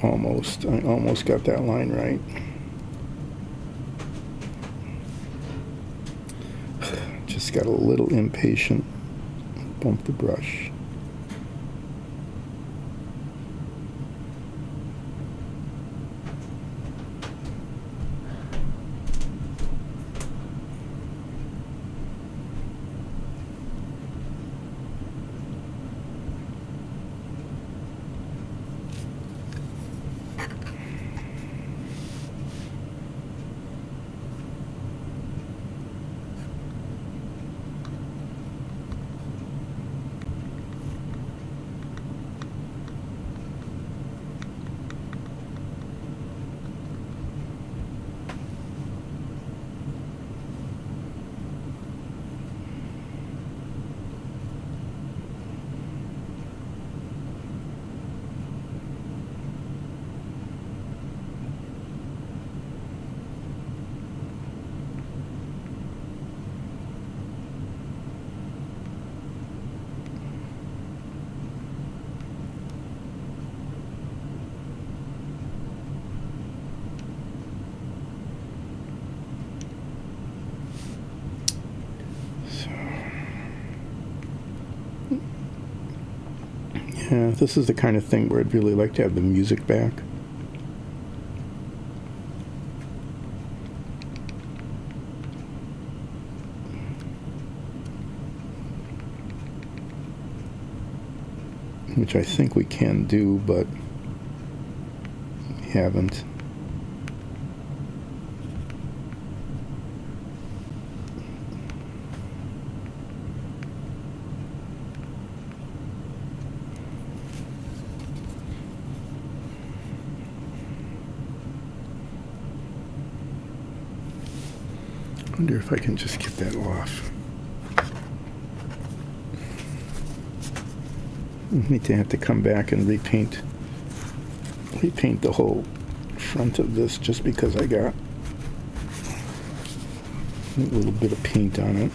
[SPEAKER 1] Almost. I almost got that line right. Just got a little impatient. Bump the brush. Yeah, this is the kind of thing where I'd really like to have the music back. Which I think we can do, but haven't. I wonder if I can just get that off. I need to have to come back and repaint the whole front of this just because I got a little bit of paint on it.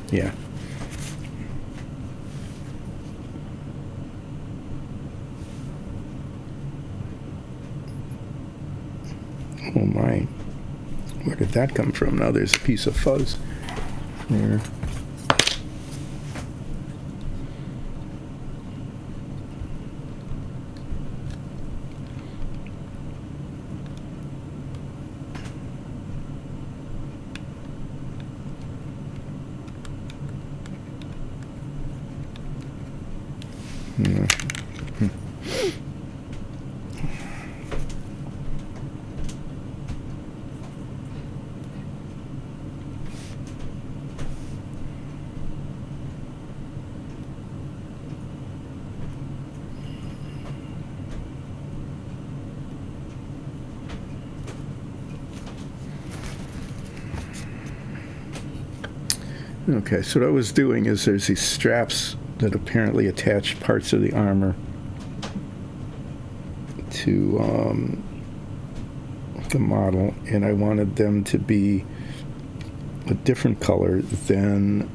[SPEAKER 1] Yeah. Oh my. Where did that come from? Now there's a piece of fuzz there. Okay, so what I was doing is there's these straps that apparently attach parts of the armor to the model, and I wanted them to be a different color than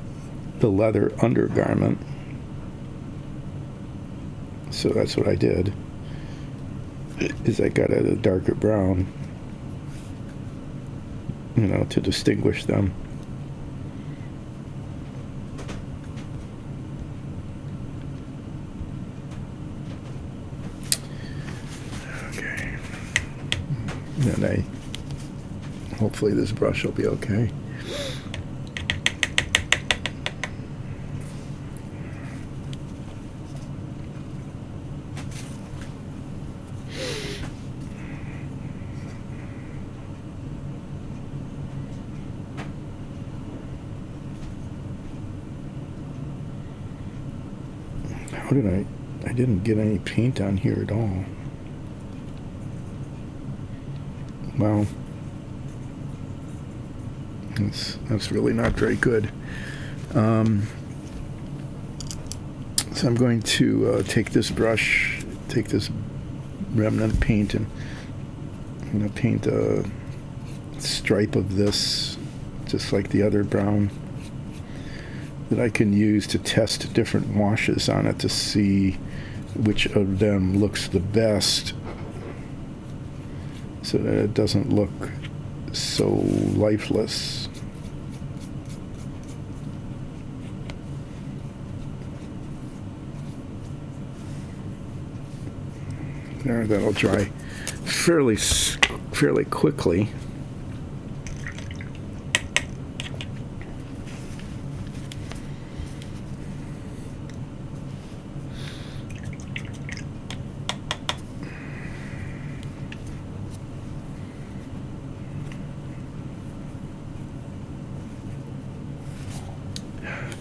[SPEAKER 1] the leather undergarment. So that's what I did, is I got it a darker brown, to distinguish them. Okay. And hopefully this brush will be okay. How did I didn't get any paint on here at all. Wow. That's really not very good. So I'm going to take this brush, take this remnant paint, and I'm going to paint a stripe of this, just like the other brown, that I can use to test different washes on it to see which of them looks the best, so that it doesn't look so lifeless. There, that'll dry fairly quickly.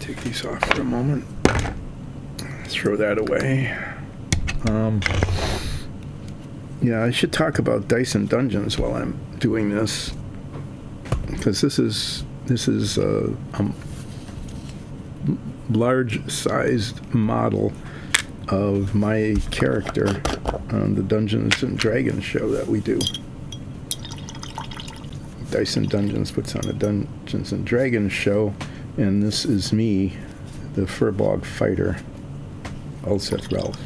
[SPEAKER 1] Take these off for a moment. Throw that away. Yeah, I should talk about Dyson Dungeons while I'm doing this, because this is a large-sized model of my character on the Dungeons and Dragons show that we do. Dyson Dungeons puts on a Dungeons and Dragons show, and this is me, the Furbog fighter, Ulseth Ralph.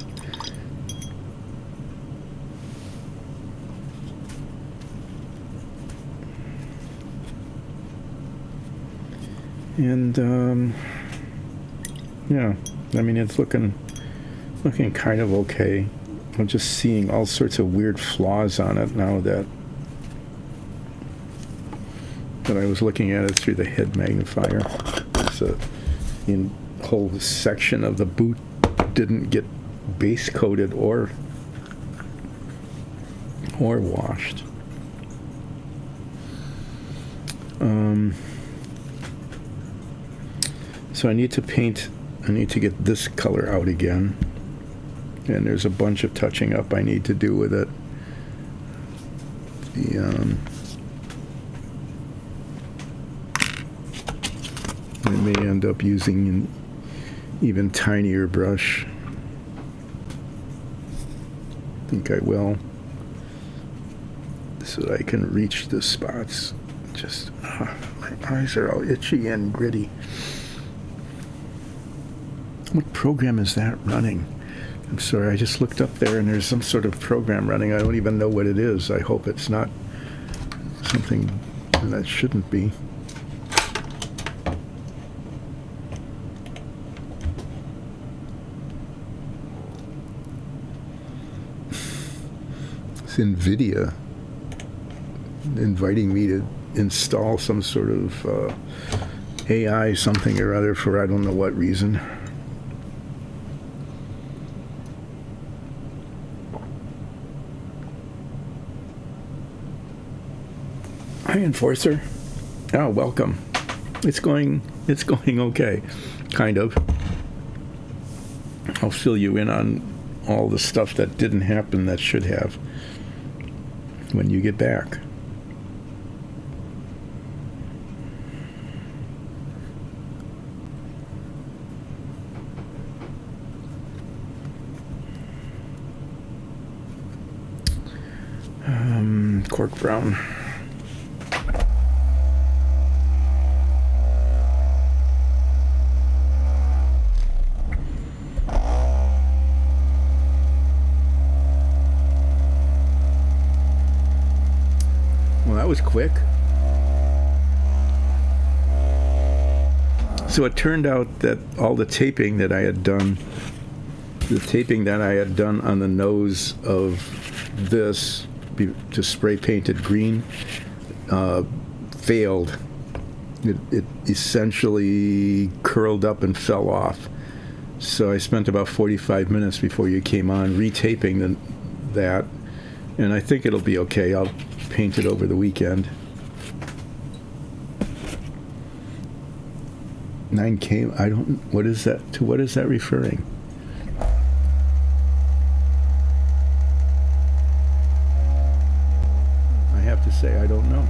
[SPEAKER 1] And yeah, I mean, it's looking kind of okay. I'm just seeing all sorts of weird flaws on it now that I was looking at it through the head magnifier. So the whole section of the boot didn't get base coated or washed. So I need to get this color out again, and there's a bunch of touching up I need to do with it. I may end up using an even tinier brush. I think I will, so that I can reach the spots. Just, my eyes are all itchy and gritty. What program is that running? I'm sorry, I just looked up there and there's some sort of program running. I don't even know what it is. I hope it's not something that shouldn't be. It's NVIDIA inviting me to install some sort of AI something or other for I don't know what reason. Hi, Enforcer. Oh, welcome. It's going okay, kind of. I'll fill you in on all the stuff that didn't happen that should have when you get back. cork brown. Well, that was quick. So it turned out that all the taping that I had done, on the nose of this to spray painted green, failed. It essentially curled up and fell off. So I spent about 45 minutes before you came on retaping that, and I think it'll be okay. I'll paint it over the weekend. 9K, what is that, to what is that referring? I have to say, I don't know.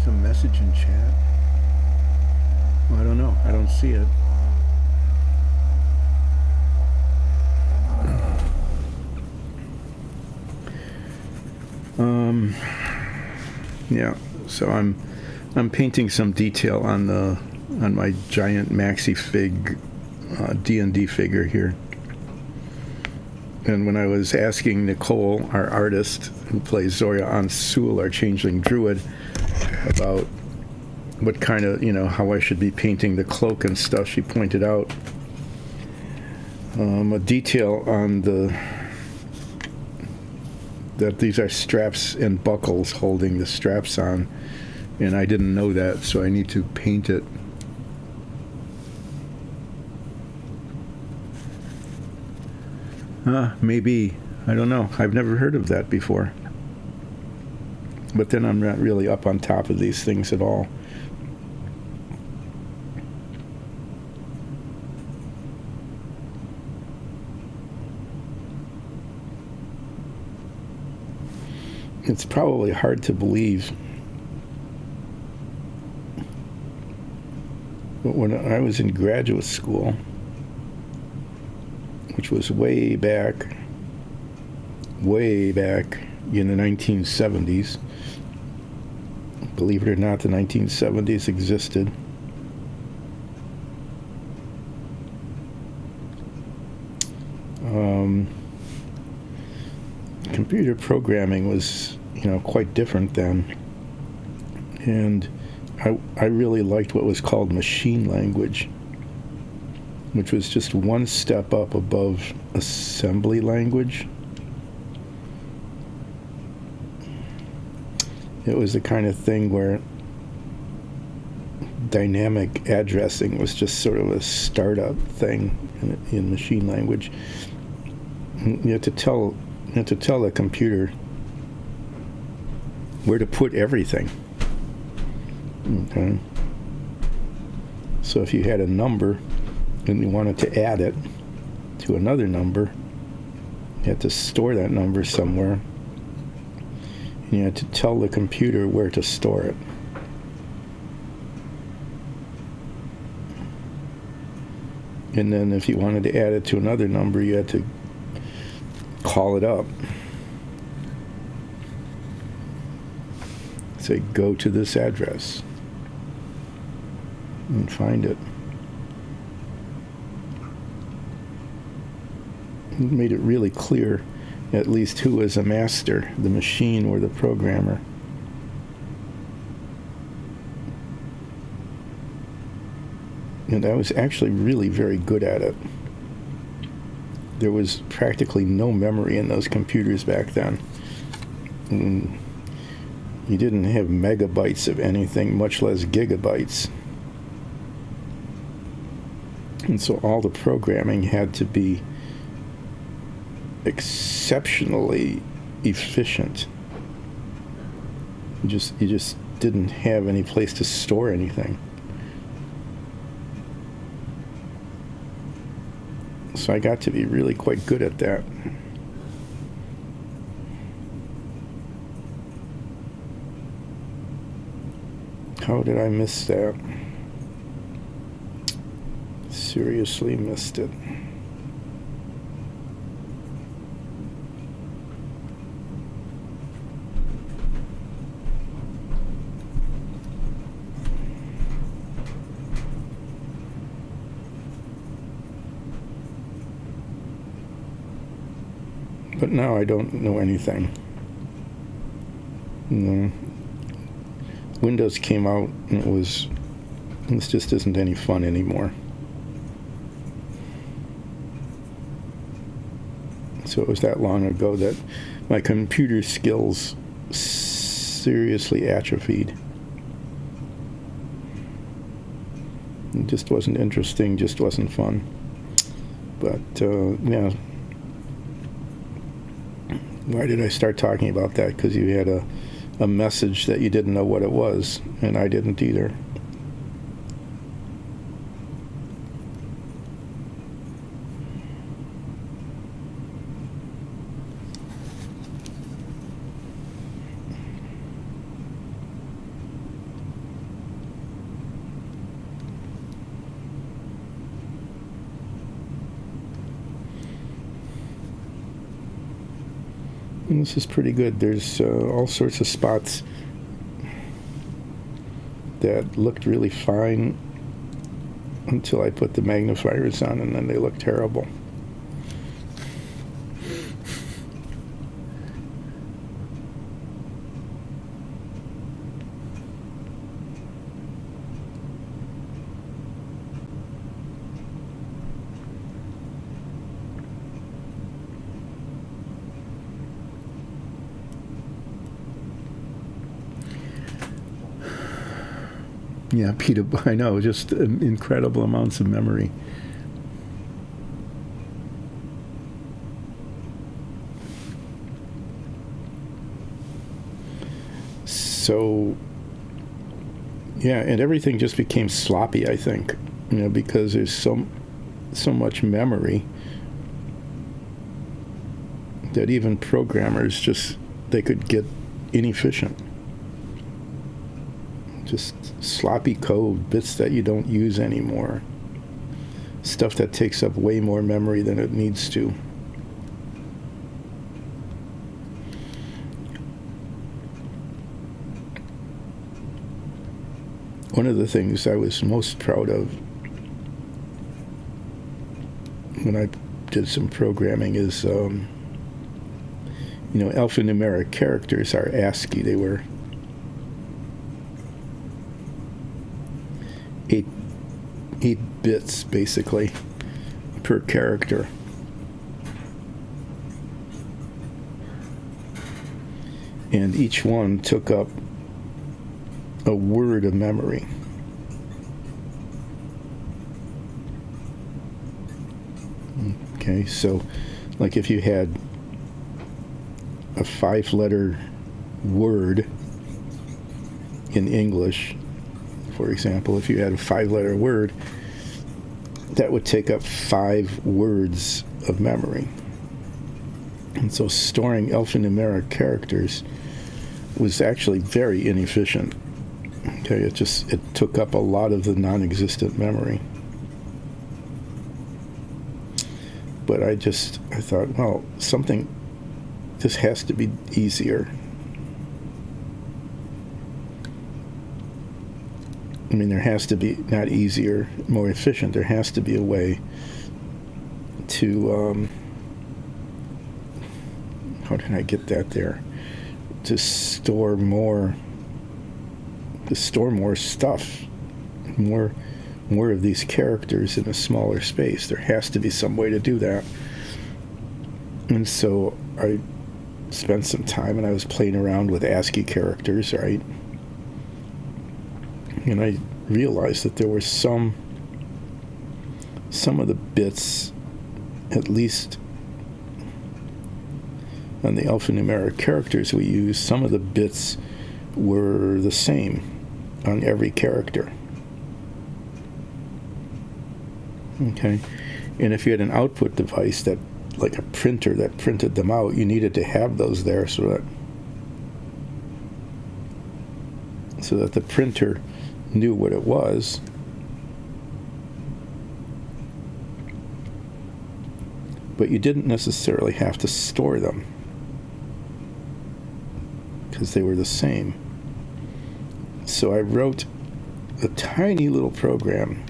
[SPEAKER 1] Some message in chat. Well, I don't know. I don't see it. Yeah, so I'm painting some detail on my giant maxi fig D&D figure here. And when I was asking Nicole, our artist who plays Zoya Ansul, our changeling druid, about what kind of, how I should be painting the cloak and stuff, she pointed out a detail on that these are straps and buckles holding the straps on, and I didn't know that, so I need to paint it. Maybe. I don't know. I've never heard of that before. But then I'm not really up on top of these things at all. It's probably hard to believe, but when I was in graduate school, which was way back in the 1970s, believe it or not, the 1970s existed. Computer programming was, quite different then. And I really liked what was called machine language, which was just one step up above assembly language. It was the kind of thing where dynamic addressing was just sort of a startup thing in machine language. You had to tell the computer where to put everything. Okay. So if you had a number and you wanted to add it to another number, you had to store that number somewhere. And you had to tell the computer where to store it. And then if you wanted to add it to another number, you had to call it up. Say, go to this address and find it. It made it really clear at least who was a master, the machine or the programmer. And I was actually really very good at it. There was practically no memory in those computers back then. And you didn't have megabytes of anything, much less gigabytes. And so all the programming had to be exceptionally efficient. You just didn't have any place to store anything. So I got to be really quite good at that. How did I miss that? Seriously missed it. But now I don't know anything. No. Windows came out and this just isn't any fun anymore. So it was that long ago that my computer skills seriously atrophied. It just wasn't interesting, just wasn't fun. But, yeah. Why did I start talking about that? Because you had a message that you didn't know what it was, and I didn't either. And this is pretty good. There's all sorts of spots that looked really fine until I put the magnifiers on, and then they look terrible. Yeah, Peter, I know, just incredible amounts of memory. So, yeah, and everything just became sloppy, I think, because there's so much memory that even programmers they could get inefficient. Just sloppy code, bits that you don't use anymore, stuff that takes up way more memory than it needs to. One of the things I was most proud of when I did some programming is, alphanumeric characters are ASCII. They were 8 bits, basically, per character. And each one took up a word of memory. Okay, so like if you had a 5-letter word in English, for example, if you had a 5-letter word, that would take up 5 words of memory. And so storing alphanumeric characters was actually very inefficient. Okay, it took up a lot of the non-existent memory. But I thought, well, this has to be easier. I mean, there has to be, not easier, more efficient. There has to be a way to, how did I get that there? To store more stuff, more of these characters in a smaller space. There has to be some way to do that. And so I spent some time and I was playing around with ASCII characters, right? And I realized that there were some of the bits, at least on the alphanumeric characters we use, some of the bits were the same on every character. Okay? And if you had an output device that, like a printer that printed them out, you needed to have those there so that the printer knew what it was. But you didn't necessarily have to store them because they were the same. So I wrote a tiny little program,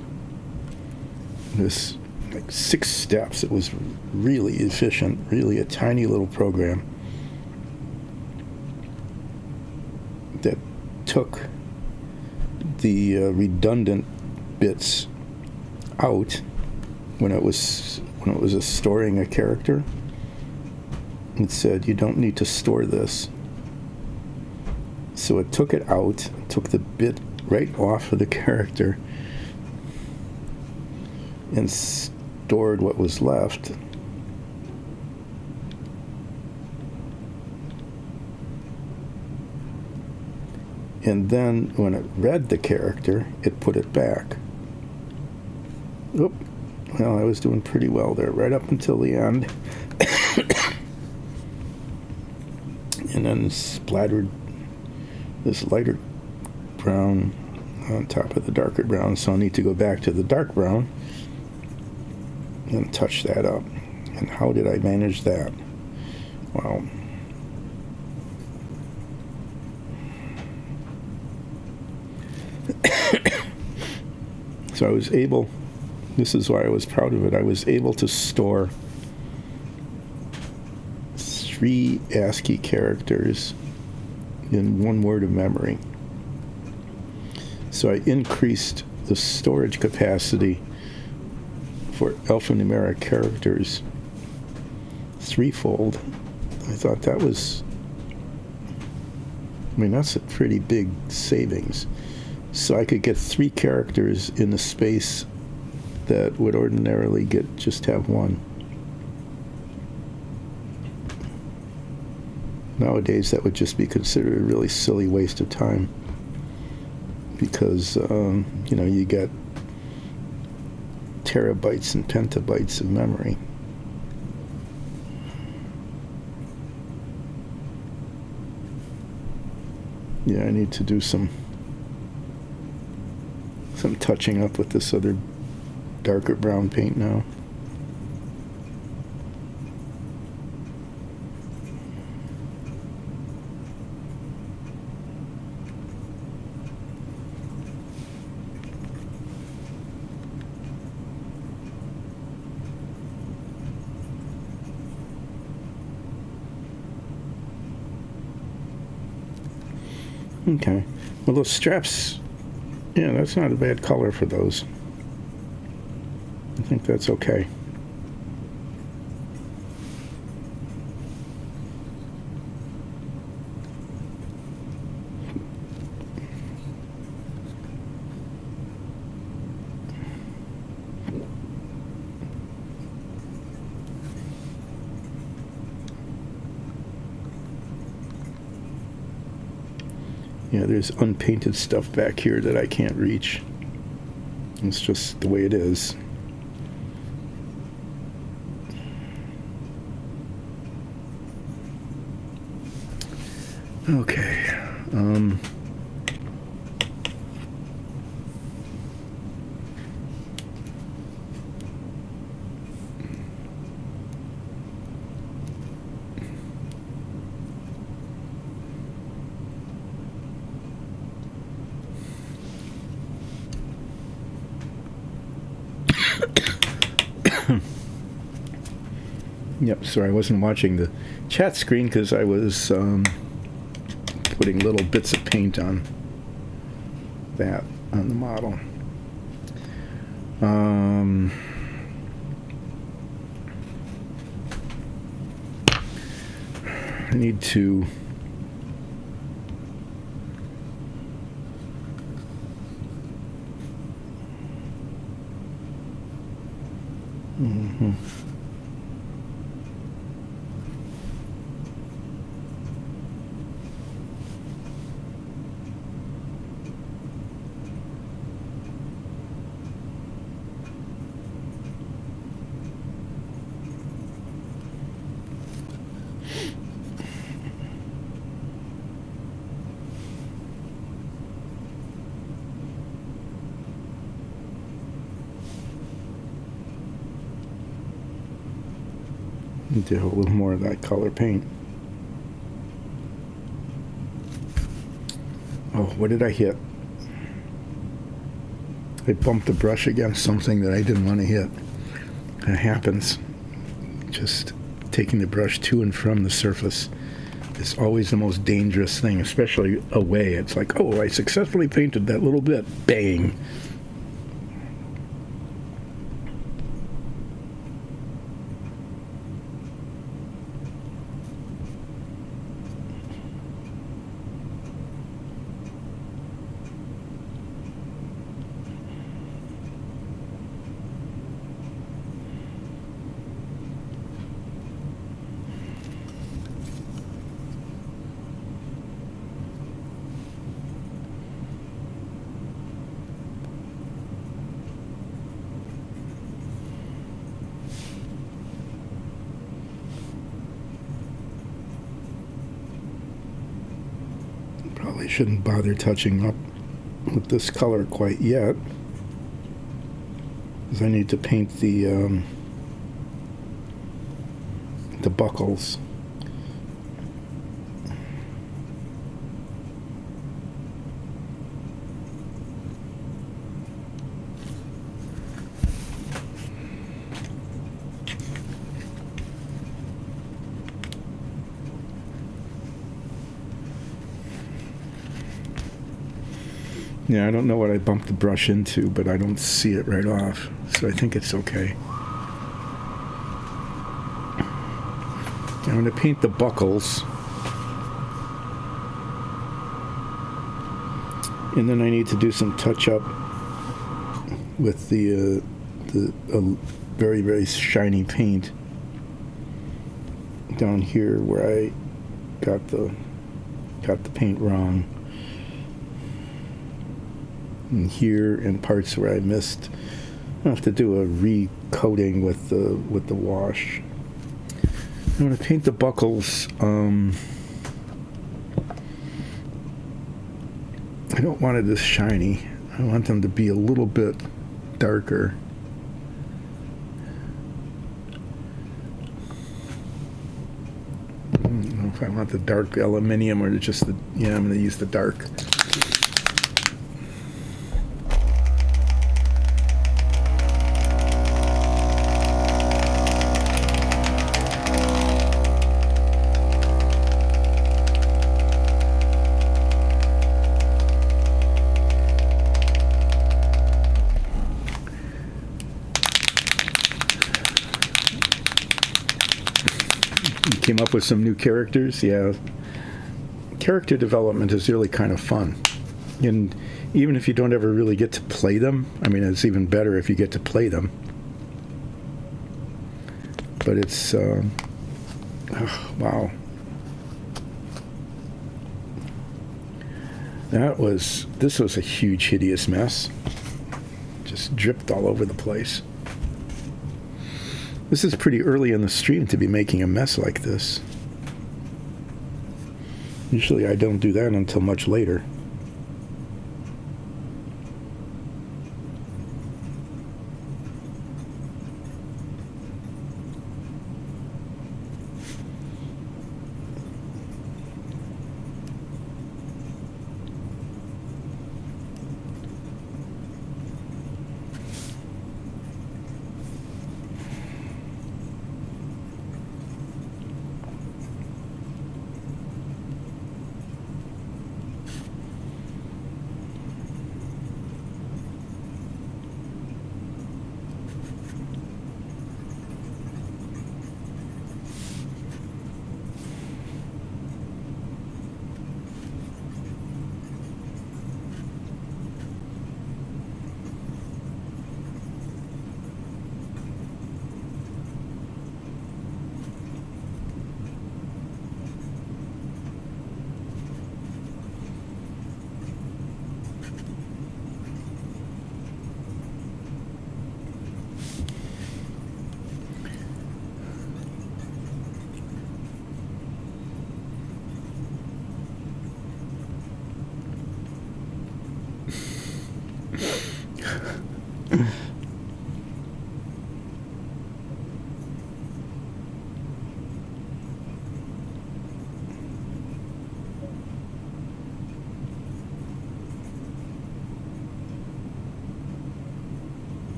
[SPEAKER 1] this like 6 steps. It was really efficient, really a tiny little program that took the redundant bits out when it was storing a character. It said, you don't need to store this. So it took it out, took the bit right off of the character, and stored what was left. And then when it read the character, it put it back. Oop. Well, I was doing pretty well there, right up until the end. And then splattered this lighter brown on top of the darker brown, so I'll need to go back to the dark brown and touch that up. And how did I manage that? Well, so I was able, this is why I was proud of it, I was able to store 3 ASCII characters in 1 word of memory. So I increased the storage capacity for alphanumeric characters 3-fold. I thought that was, I mean, that's a pretty big savings. So I could get 3 characters in the space that would ordinarily just have 1. Nowadays, that would just be considered a really silly waste of time because, you know, you get terabytes and petabytes of memory. Yeah, I need to do some touching up with this other darker brown paint now. Okay. Well, those straps, yeah, that's not a bad color for those. I think that's okay. Yeah, there's unpainted stuff back here that I can't reach. It's just the way it is. Okay. Yep, sorry, I wasn't watching the chat screen because I was putting little bits of paint on that, on the model. I need to Need to have a little more of that color paint. Oh, what did I hit? I bumped the brush against something that I didn't want to hit. It happens. Just taking the brush to and from the surface is always the most dangerous thing, especially away. It's like, oh, I successfully painted that little bit. Bang. Probably shouldn't bother touching up with this color quite yet, because I need to paint the buckles. Yeah, I don't know what I bumped the brush into, but I don't see it right off, so I think it's okay. I'm going to paint the buckles, and then I need to do some touch-up with the very, very shiny paint down here where I got the paint wrong. And here in parts where I missed, I have to do a recoating with the wash. I'm going to paint the buckles. I don't want it this shiny. I want them to be a little bit darker. I don't know if I want the dark aluminium or just the, yeah, I'm going to use the dark. Came up with some new characters. Yeah, character development is really kind of fun, and even if you don't ever really get to play them, I mean, it's even better if you get to play them. But it's oh, wow, this was a huge, hideous mess. Just dripped all over the place. This is pretty early in the stream to be making a mess like this. Usually I don't do that until much later.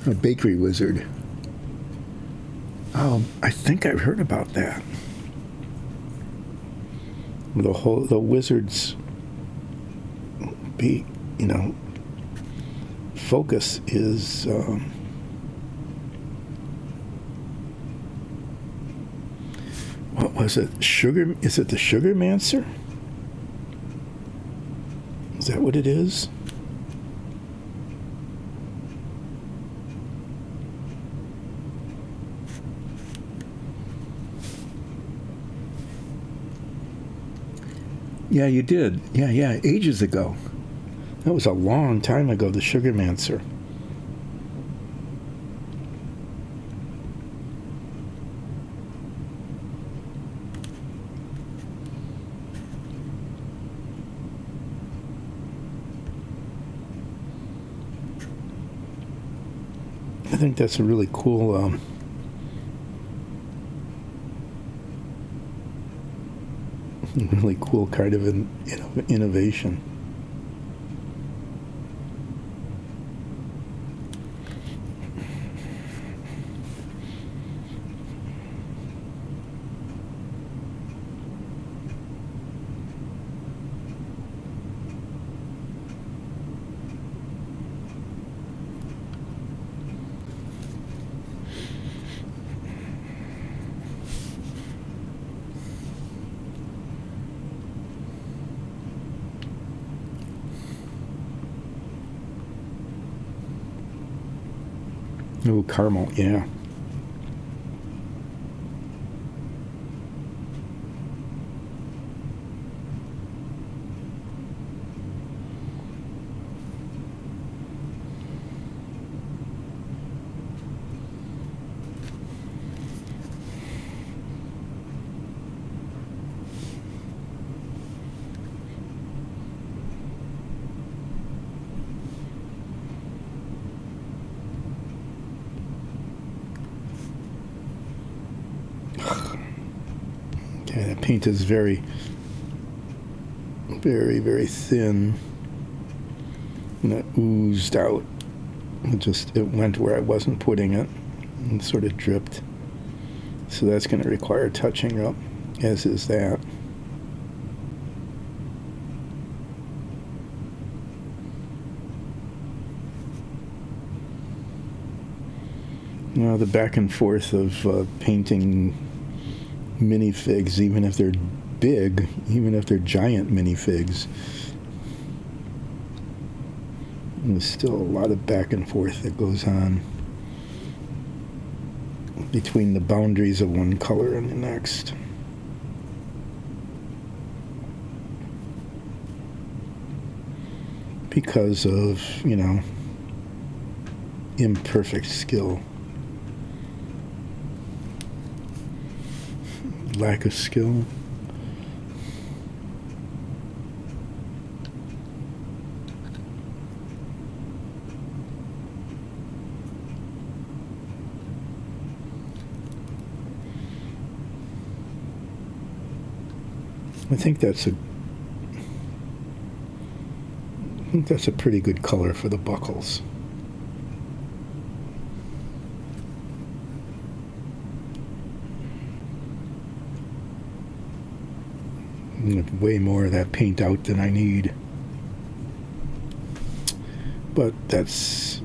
[SPEAKER 1] A bakery wizard. Oh, I think I've heard about that. The wizard's focus is what was it? Sugar? Is it the Sugarmancer? Is that what it is? Yeah, you did. Yeah, ages ago. That was a long time ago, the Sugarmancer. I think that's a really cool kind of an innovation. Oh, caramel, yeah. Okay, that paint is very, very, very thin. And it oozed out. It went where I wasn't putting it and sort of dripped. So that's going to require touching up, as is that. Now the back and forth of painting minifigs, even if they're big, even if they're giant minifigs, there's still a lot of back and forth that goes on between the boundaries of one color and the next. Because of, imperfect skill. Lack of skill. I think that's a pretty good color for the buckles. Way more of that paint out than I need, but it's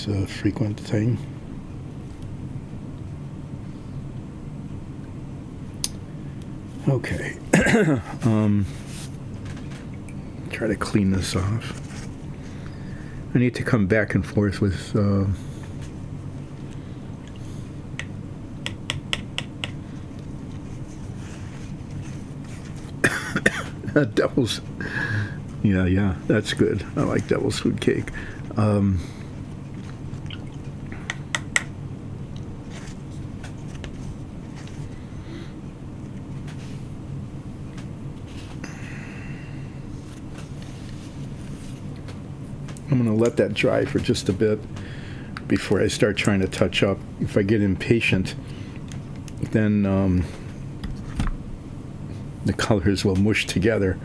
[SPEAKER 1] a frequent thing. Okay. Try to clean this off. I need to come back and forth with devil's. Yeah, that's good. I like devil's food cake. I'm going to let that dry for just a bit before I start trying to touch up. If I get impatient, then the colors will mush together.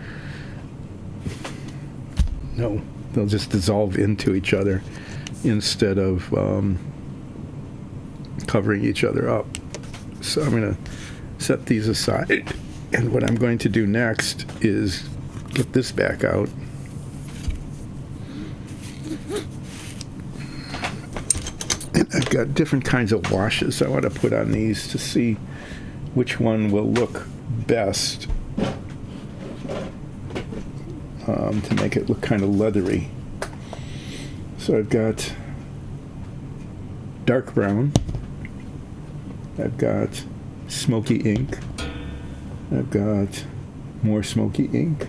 [SPEAKER 1] No, they'll just dissolve into each other, instead of covering each other up. So I'm going to set these aside. And what I'm going to do next is get this back out. And I've got different kinds of washes I want to put on these to see which one will look best to make it look kind of leathery. So I've got dark brown. I've got smoky ink. I've got more smoky ink.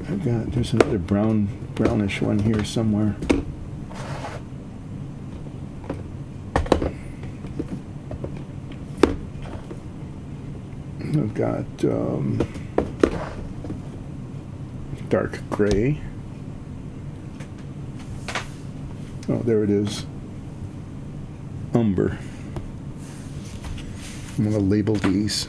[SPEAKER 1] There's another brownish one here somewhere. I've got dark gray. Oh, there it is. Umber. I'm going to label these.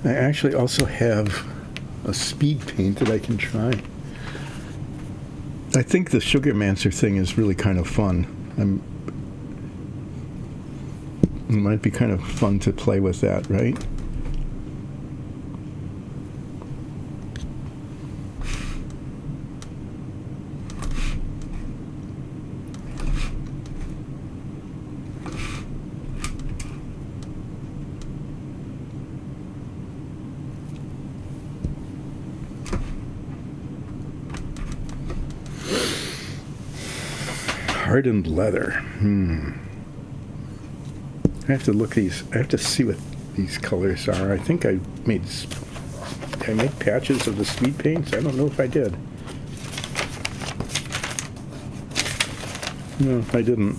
[SPEAKER 1] I actually also have a speed paint that I can try. I think the Sugarmancer thing is really kind of fun. It might be kind of fun to play with that, right? Hardened leather. I have to look these. I have to see what these colors are. I think I made patches of the speed paints. I don't know if I did. No, I didn't.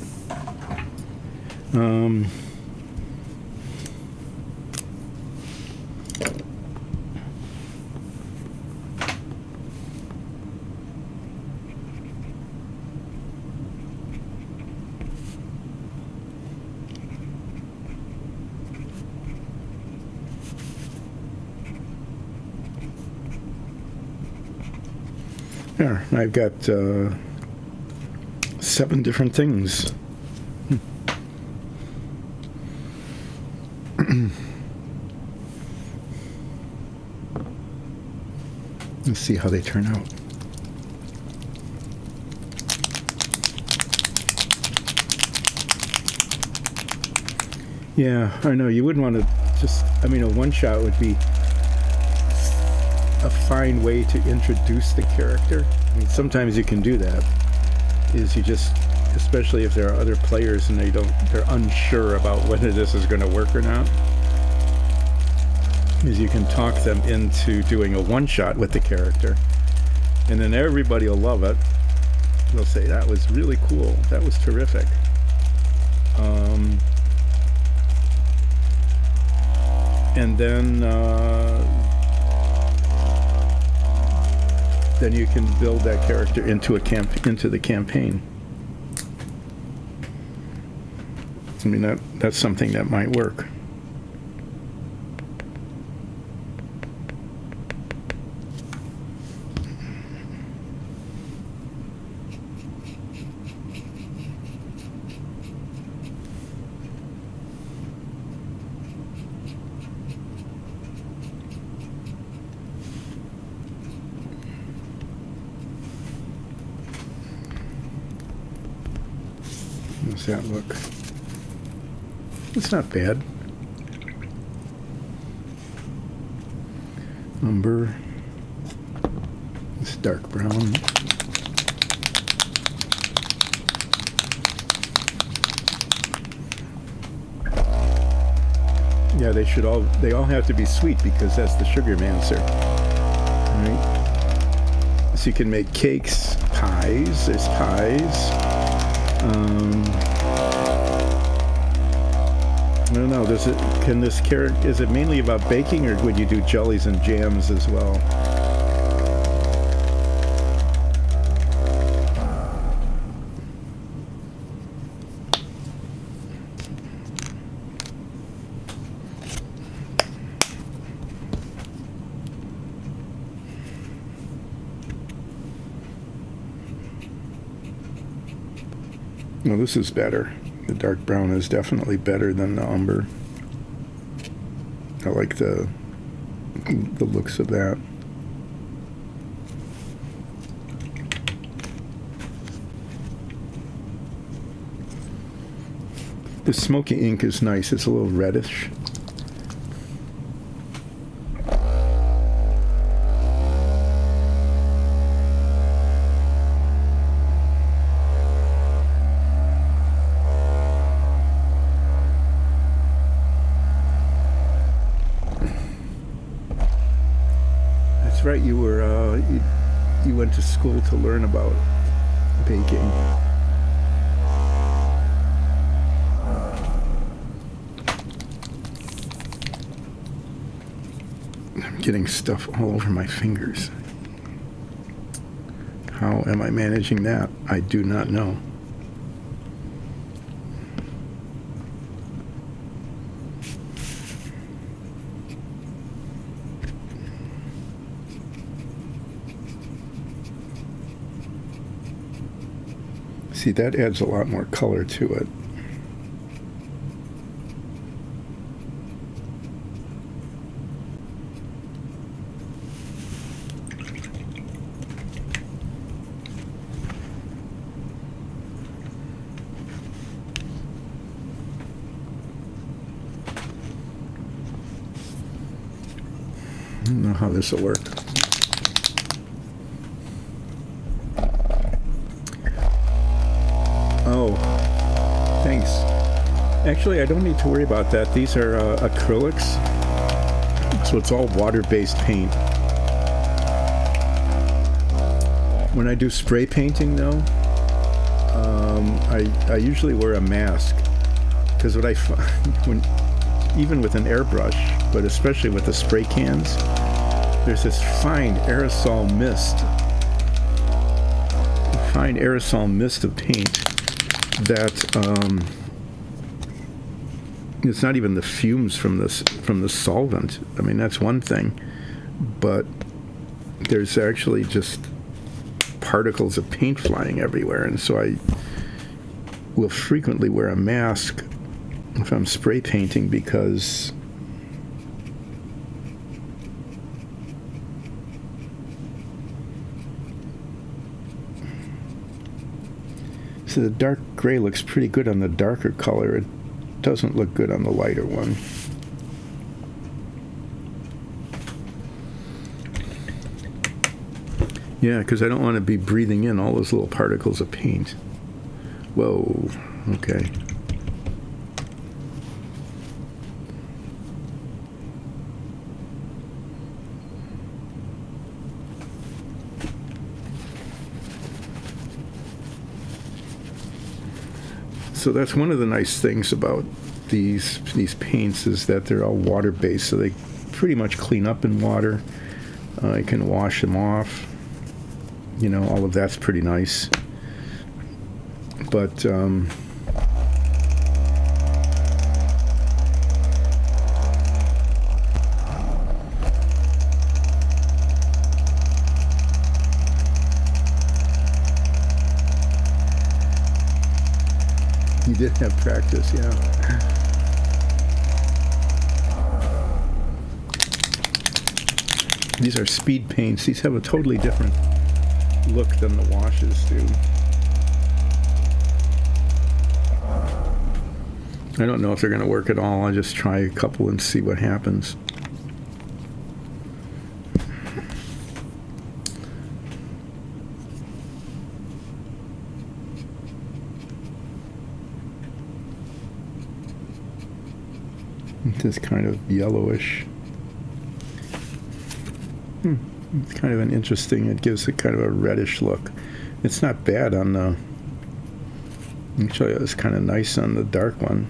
[SPEAKER 1] There, I've got 7 different things. Let's see how they turn out. Yeah, I know, you wouldn't want to just, I mean, a one-shot would be a fine way to introduce the character. I mean, sometimes you can do that, is you just, especially if there are other players and they're unsure about whether this is going to work or not, is you can talk them into doing a one-shot with the character, and then everybody will love it. They'll say, that was really cool, that was terrific. And then you can build that character into the campaign. I mean, that's something that might work. How's that look? It's not bad. Umber. It's dark brown. Yeah, they all have to be sweet because that's the Sugarmancer. Right? So you can make cakes, pies. There's pies. I don't know. Is it mainly about baking, or would you do jellies and jams as well? Well, this is better. The dark brown is definitely better than the umber. I like the looks of that. The smoky ink is nice. It's a little reddish. Right, you were you went to school to learn about baking. I'm getting stuff all over my fingers. How am I managing that? I do not know. See, that adds a lot more color to it. I don't know how this will work. Oh, thanks. Actually, I don't need to worry about that. These are acrylics, so it's all water-based paint. When I do spray painting, though, I usually wear a mask, because what I find, even with an airbrush, but especially with the spray cans, there's this fine aerosol mist of paint that it's not even the fumes from the solvent. I mean, that's one thing, but there's actually just particles of paint flying everywhere, and so I will frequently wear a mask if I'm spray painting, because so the dark gray looks pretty good on the darker color. It doesn't look good on the lighter one. Yeah, because I don't want to be breathing in all those little particles of paint. Whoa, okay. So that's one of the nice things about these paints, is that they're all water-based, so they pretty much clean up in water. You can wash them off. You know, all of that's pretty nice. But you did have practice, yeah. These are speed paints. These have a totally different look than the washes do. I don't know if they're going to work at all. I'll just try a couple and see what happens. This kind of yellowish. It's kind of an interesting, it gives it kind of a reddish look. It's not bad on the, actually it's kind of nice on the dark one.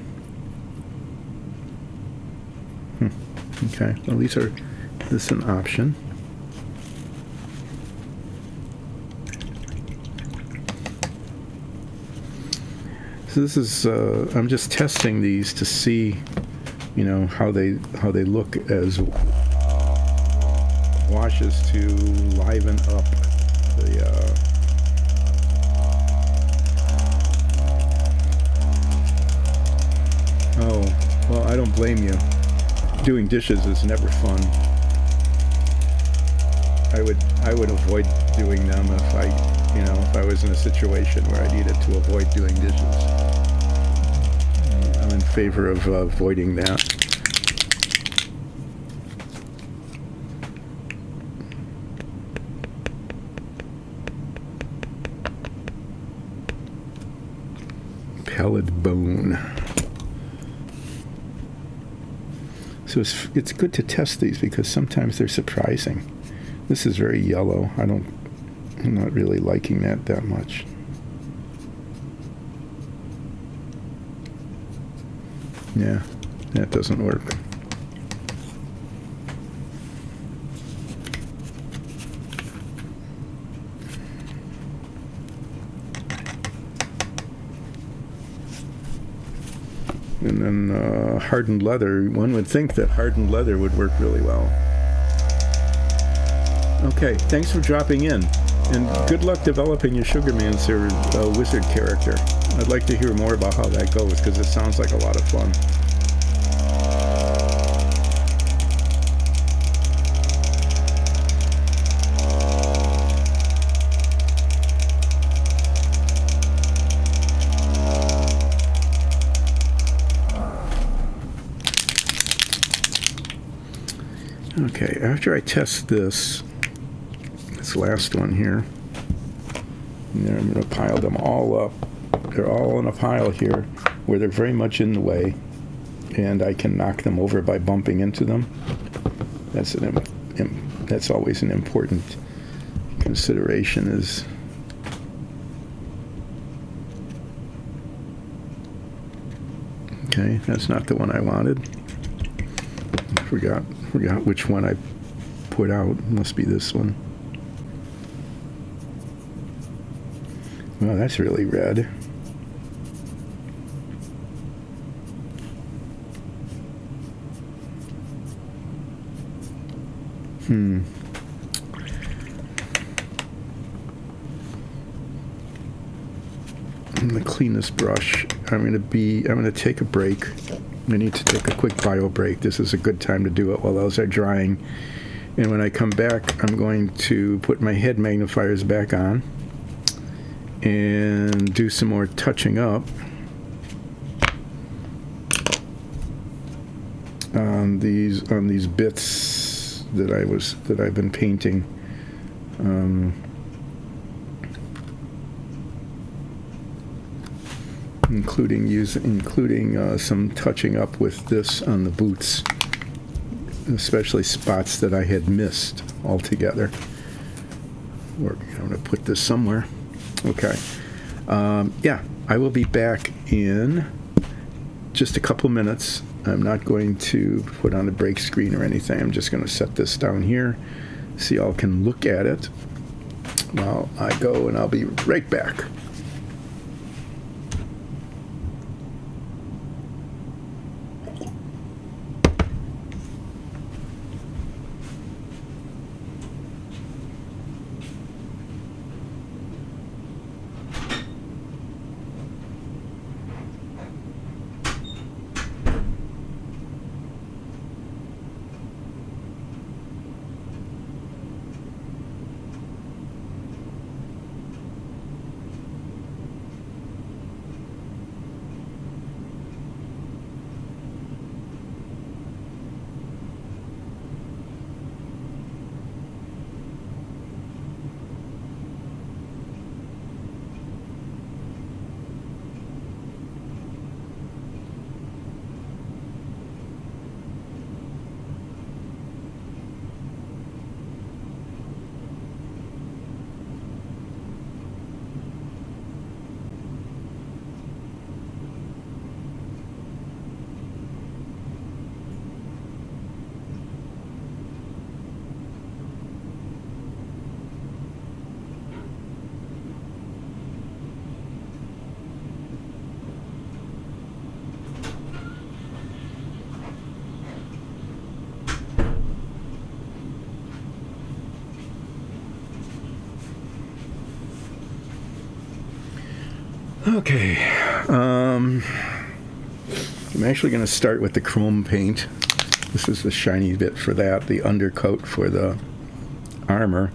[SPEAKER 1] Okay, well this is an option. So this is, I'm just testing these to see, you know, how they look as washes to liven up the oh, well, I don't blame you. Doing dishes is never fun. I would avoid doing them if I was in a situation where I needed to avoid doing dishes. I'm in favor of avoiding that. Pellet bone. So it's good to test these because sometimes they're surprising. This is very yellow. I'm not really liking that much. Yeah, that doesn't work. And then hardened leather. One would think that hardened leather would work really well. Okay, thanks for dropping in. And good luck developing your Sugarmancer wizard character. I'd like to hear more about how that goes, because it sounds like a lot of fun. Okay, after I test this last one here, and then I'm going to pile them all up. They're all in a pile here where they're very much in the way, and I can knock them over by bumping into them. That's always an important consideration. Is okay, that's not the one I wanted. I forgot which one I put out. Must be this one. Well, that's really red. And to clean this brush, I'm going to take a break. I need to take a quick bio break. This is a good time to do it while those are drying. And when I come back, I'm going to put my head magnifiers back on and do some more touching up on these bits that I've been painting. Including some touching up with this on the boots, especially spots that I had missed altogether. Or I'm going to put this somewhere. Okay. Yeah, I will be back in just a couple minutes. I'm not going to put on a break screen or anything. I'm just going to set this down here so y'all can look at it while I go, and I'll be right back. Okay. I'm actually going to start with the chrome paint. This is the shiny bit for that, the undercoat for the armor.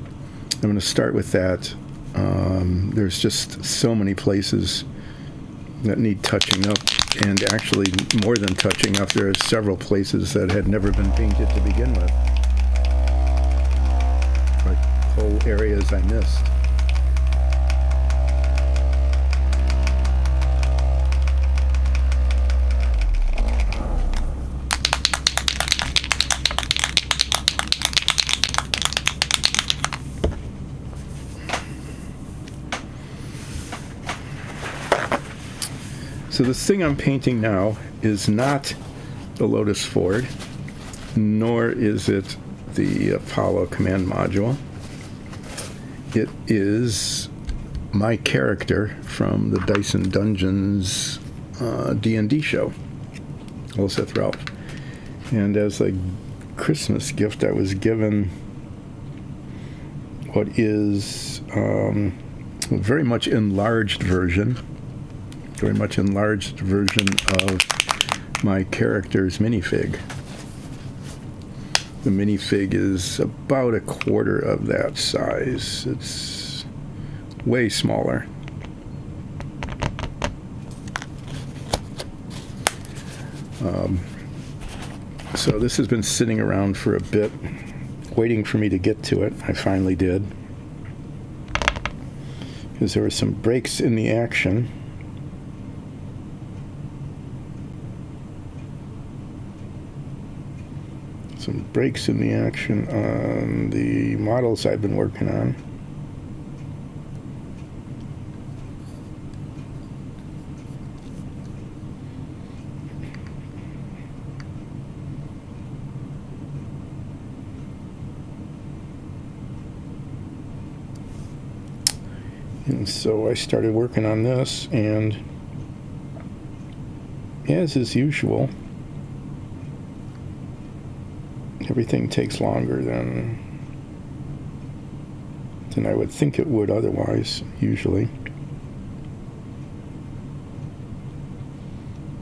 [SPEAKER 1] I'm going to start with that. There's just so many places that need touching up, and actually more than touching up, there are several places that had never been painted to begin with. Like whole areas I missed. So this thing I'm painting now is not the Lotus-Ford, nor is it the Apollo command module. It is my character from the Dyson Dungeons D&D show, Ulseth Ralph. And as a Christmas gift, I was given what is a very much enlarged version of my character's minifig. The minifig is about a quarter of that size. It's way smaller. So this has been sitting around for a bit, waiting for me to get to it. I finally did, because there were some breaks in the action. Some breaks in the action on the models I've been working on. And so I started working on this, and as is usual, everything takes longer than I would think it would otherwise, usually.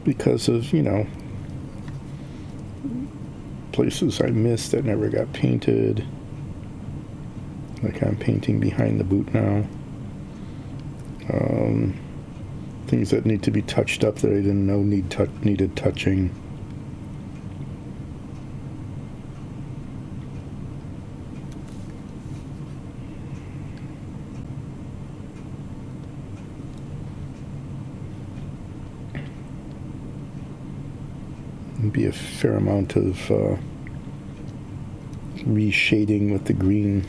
[SPEAKER 1] Because of, places I missed that never got painted. Like I'm painting behind the boot now. Things that need to be touched up that I didn't know needed touching. Be a fair amount of reshading with the green.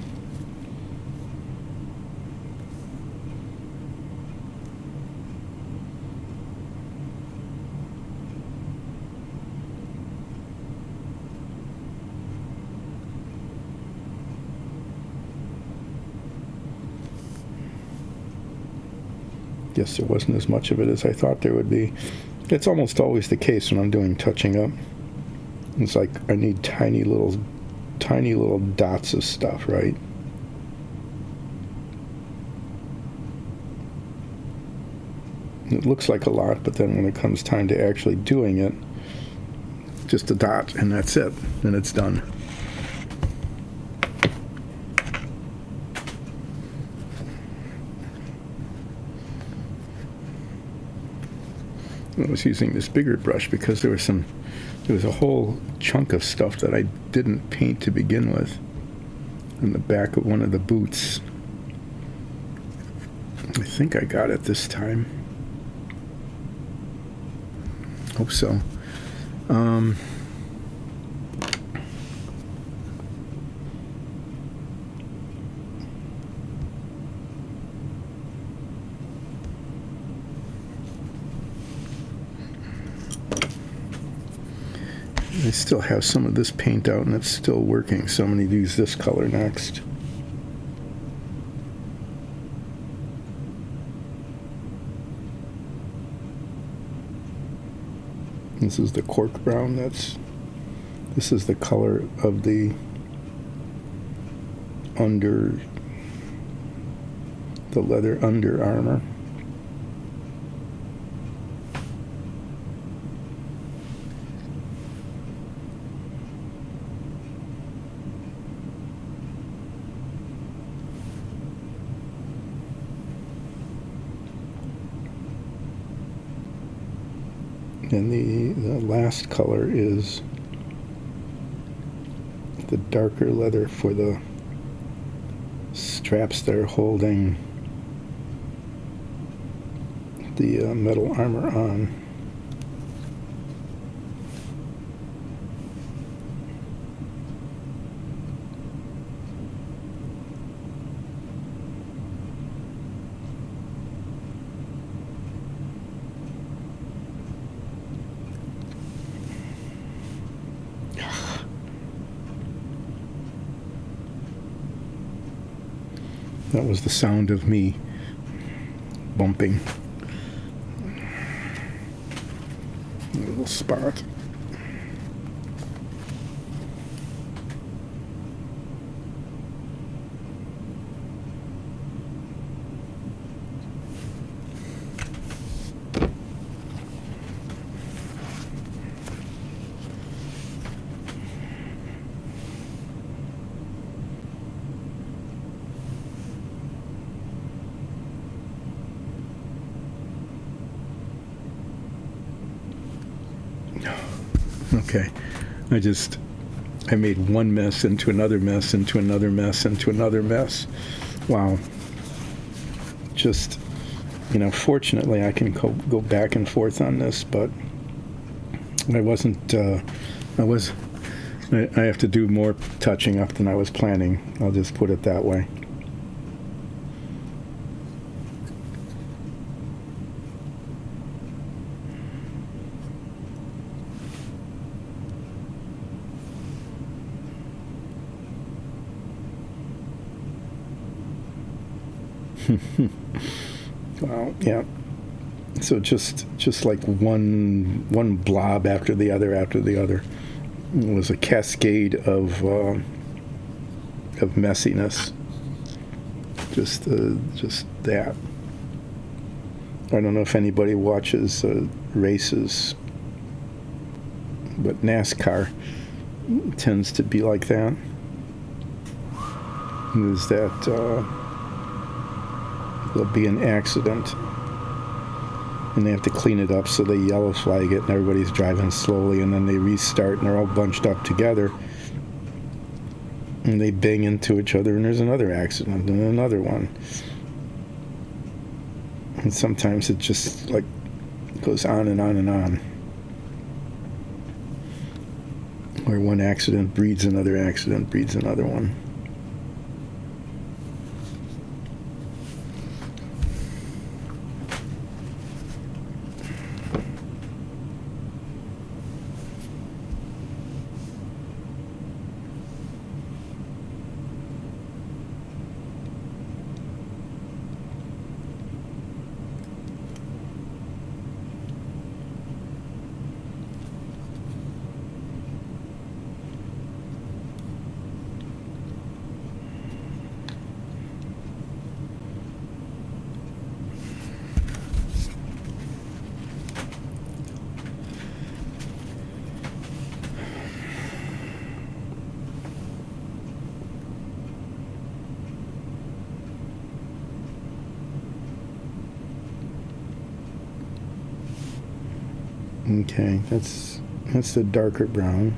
[SPEAKER 1] Guess there wasn't as much of it as I thought there would be. It's almost always the case when I'm doing touching up. It's like I need tiny little dots of stuff, right? It looks like a lot, but then when it comes time to actually doing it, just a dot, and that's it, and it's done. I was using this bigger brush because there was a whole chunk of stuff that I didn't paint to begin with in the back of one of the boots. I think I got it this time. Hope so. I still have some of this paint out and it's still working, so I'm going to use this color next. This is the cork brown. This is the color of the leather under armor. And the last color is the darker leather for the straps that are holding the metal armor on. That was the sound of me bumping a little spot. Okay, I made one mess into another mess into another mess into another mess. Wow. Just, fortunately I can go back and forth on this, but I have to do more touching up than I was planning. I'll just put it that way. Well, yeah. So just like one blob after the other. It was a cascade of messiness. Just that. I don't know if anybody watches races, but NASCAR tends to be like that. Is that there'll be an accident and they have to clean it up, so they yellow flag it and everybody's driving slowly, and then they restart and they're all bunched up together and they bang into each other and there's another accident and another one. And sometimes it just like goes on and on and on, where one accident breeds another accident breeds another one. Okay, that's the darker brown.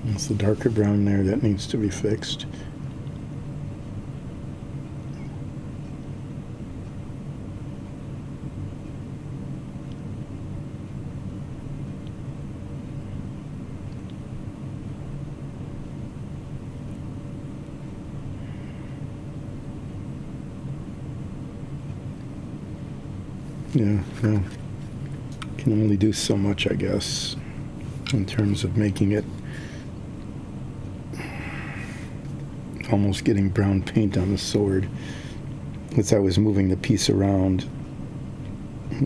[SPEAKER 1] It's the darker brown there that needs to be fixed. Yeah, well, can only do so much, I guess, in terms of making it almost getting brown paint on the sword. As I was moving the piece around, I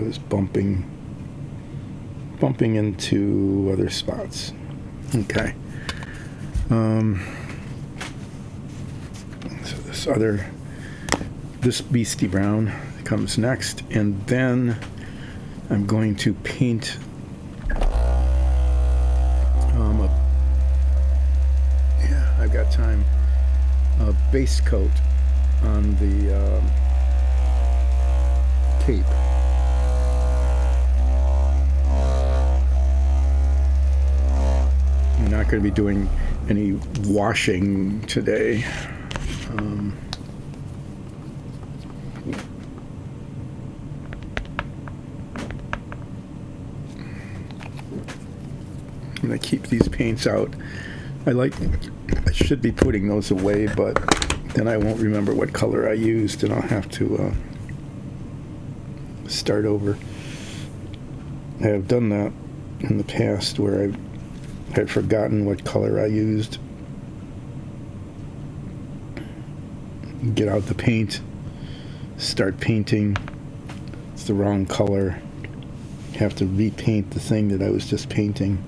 [SPEAKER 1] was bumping into other spots. Okay. So this beastie brown comes next, and then I'm going to paint I've got time, a base coat on the cape. not going to be doing any washing today. I'm going to keep these paints out. I should be putting those away, but then I won't remember what color I used, and I'll have to start over. I have done that in the past where I had forgotten what color I used. Get out the paint, start painting. It's the wrong color. Have to repaint the thing that I was just painting.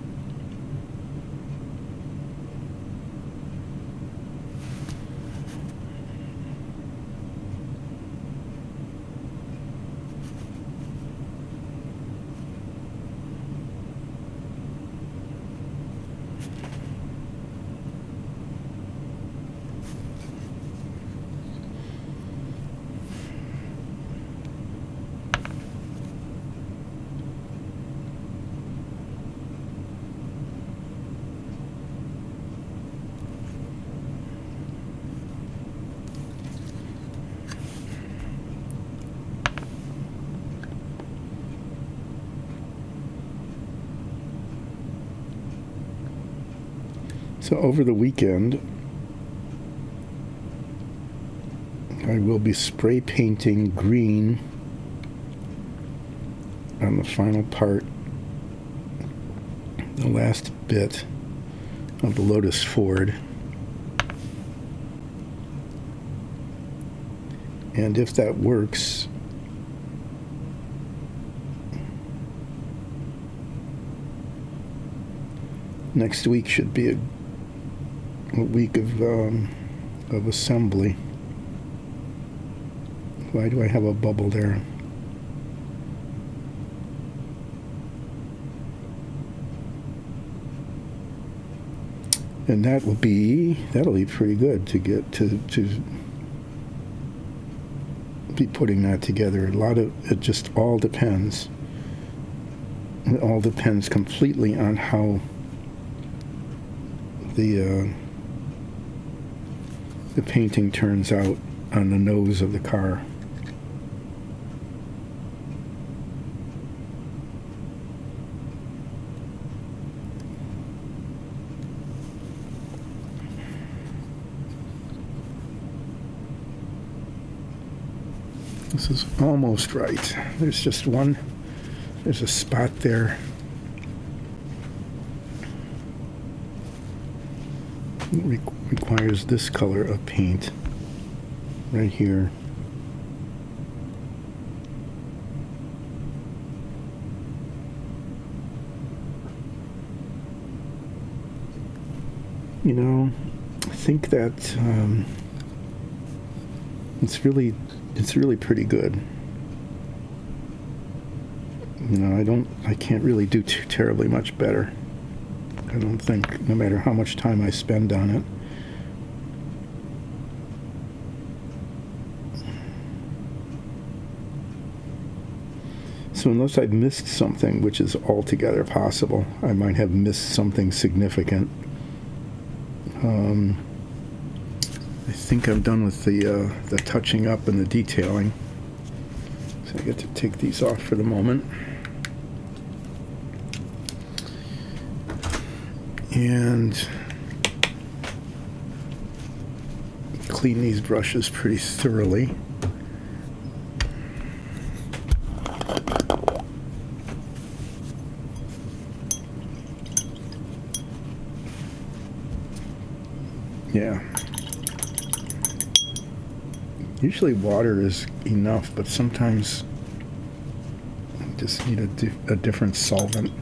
[SPEAKER 1] So over the weekend, I will be spray painting green on the final part, the last bit of the Lotus-Ford. And if that works, next week should be a week of assembly. Why do I have a bubble there? And that'll be pretty good to get to be putting that together. It just all depends. It all depends completely on how the painting turns out on the nose of the car. This is almost right. There's a spot there. It requires this color of paint right here. You know, I think that it's really pretty good. You know, I can't really do too terribly much better. I don't think, no matter how much time I spend on it. So unless I've missed something, which is altogether possible, I might have missed something significant. I think I'm done with the touching up and the detailing. So I get to take these off for the moment. And clean these brushes pretty thoroughly. Yeah. Usually water is enough, but sometimes you just need a different solvent.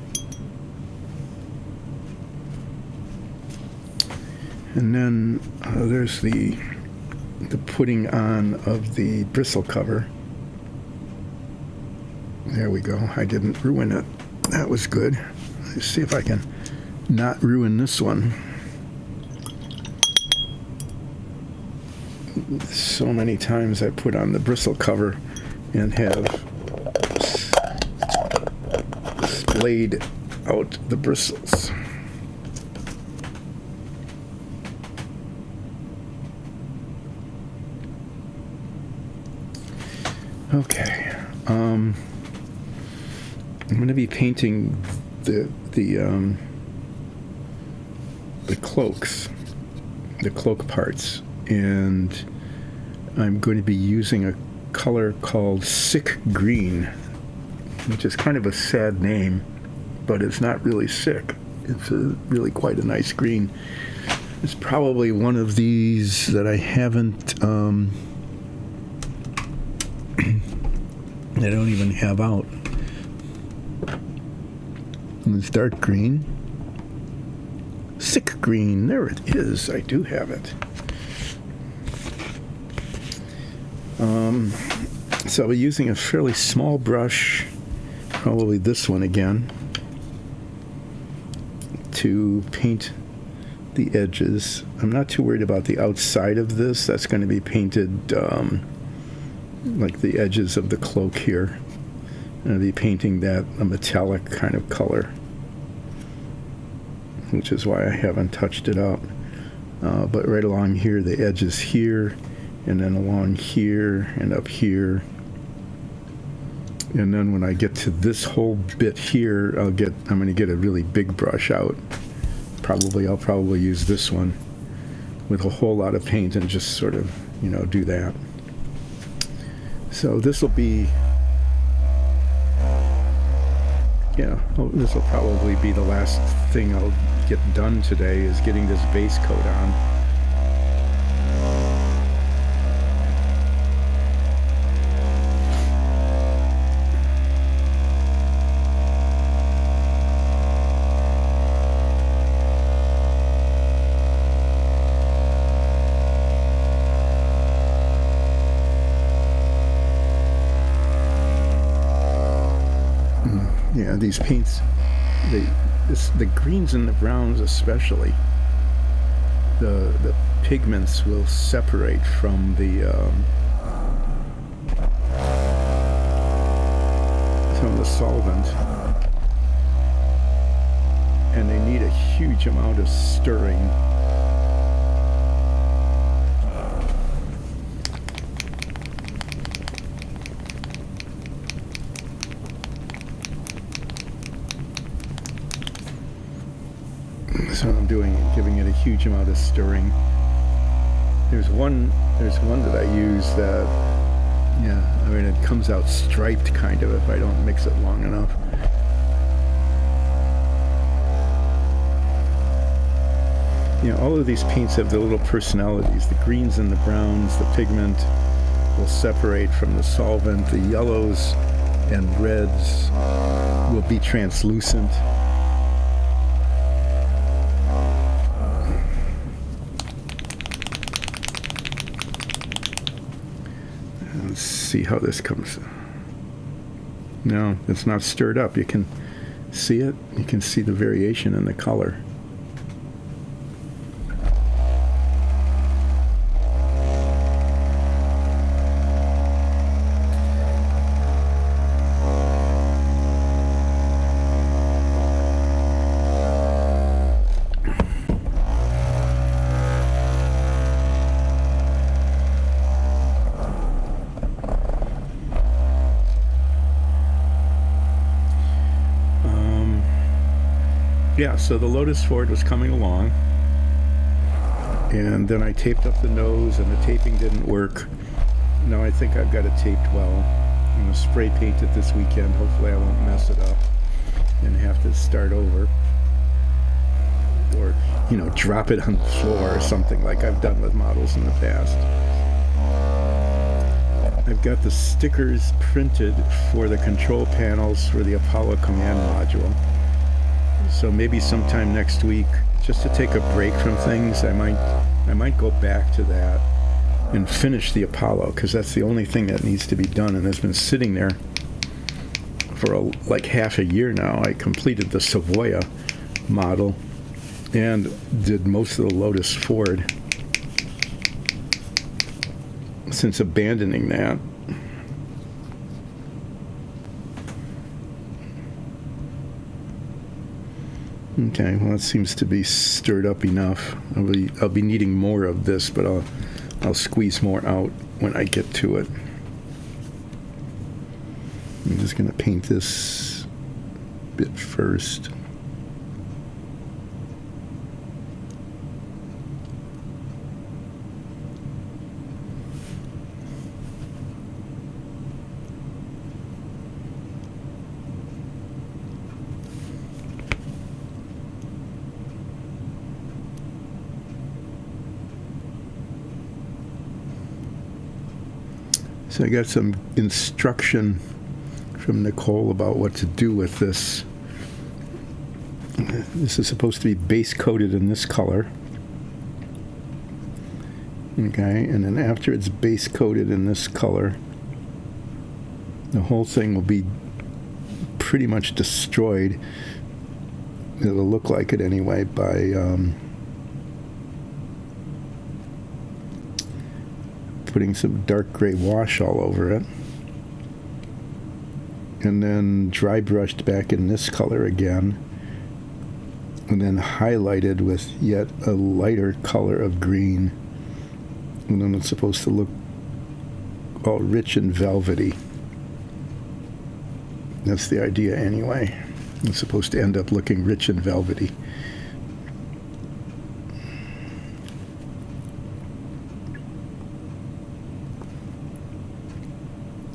[SPEAKER 1] And then there's the putting on of the bristle cover. There we go. I didn't ruin it. That was good. Let's see if I can not ruin this one. So many times I put on the bristle cover and have splayed out the bristles. Okay. I'm going to be painting the cloaks, the cloak parts, and I'm going to be using a color called Sick Green, which is kind of a sad name, but it's not really sick. It's really quite a nice green. It's probably one of these that I haven't, I don't even have out. And it's dark green. Sick green, there it is. I do have it. So I'll be using a fairly small brush, probably this one again, to paint the edges. I'm not too worried about the outside of this. That's going to be painted like the edges of the cloak here. I'm going to be painting that a metallic kind of color, which is why I haven't touched it up. But right along here, the edges here, and then along here and up here. And then when I get to this whole bit here, I'm going to get a really big brush out. I'll probably use this one with a whole lot of paint and just sort of, do that. So this will be, this will probably be the last thing I'll get done today, is getting this base coat on. Yeah, these paints, the greens and the browns especially, the pigments will separate from the solvent, and they need a huge amount of stirring. So I'm giving it a huge amount of stirring. There's one that I use that, it comes out striped kind of if I don't mix it long enough. All of these paints have their little personalities. The greens and the browns, the pigment will separate from the solvent. The yellows and reds will be translucent. Let's see how this comes. No, it's not stirred up. You can see it. You can see the variation in the color. Yeah, so the Lotus-Ford was coming along, and then I taped up the nose, and the taping didn't work. Now I think I've got it taped well. I'm going to spray paint it this weekend. Hopefully I won't mess it up and have to start over. Or, drop it on the floor or something like I've done with models in the past. I've got the stickers printed for the control panels for the Apollo command module. So maybe sometime next week, just to take a break from things, I might go back to that and finish the Apollo, because that's the only thing that needs to be done, and has been sitting there for like half a year now. I completed the Savoia model and did most of the Lotus-Ford since abandoning that. Okay, well, it seems to be stirred up enough. I'll be needing more of this, but I'll squeeze more out when I get to it. I'm just going to paint this bit first. So I got some instruction from Nicole about what to do with this. This is supposed to be base coated in this color. Okay, and then after it's base coated in this color, the whole thing will be pretty much destroyed. It'll look like it anyway by putting some dark gray wash all over it, and then dry brushed back in this color again, and then highlighted with yet a lighter color of green, and then it's supposed to look all rich and velvety. That's the idea anyway. It's supposed to end up looking rich and velvety.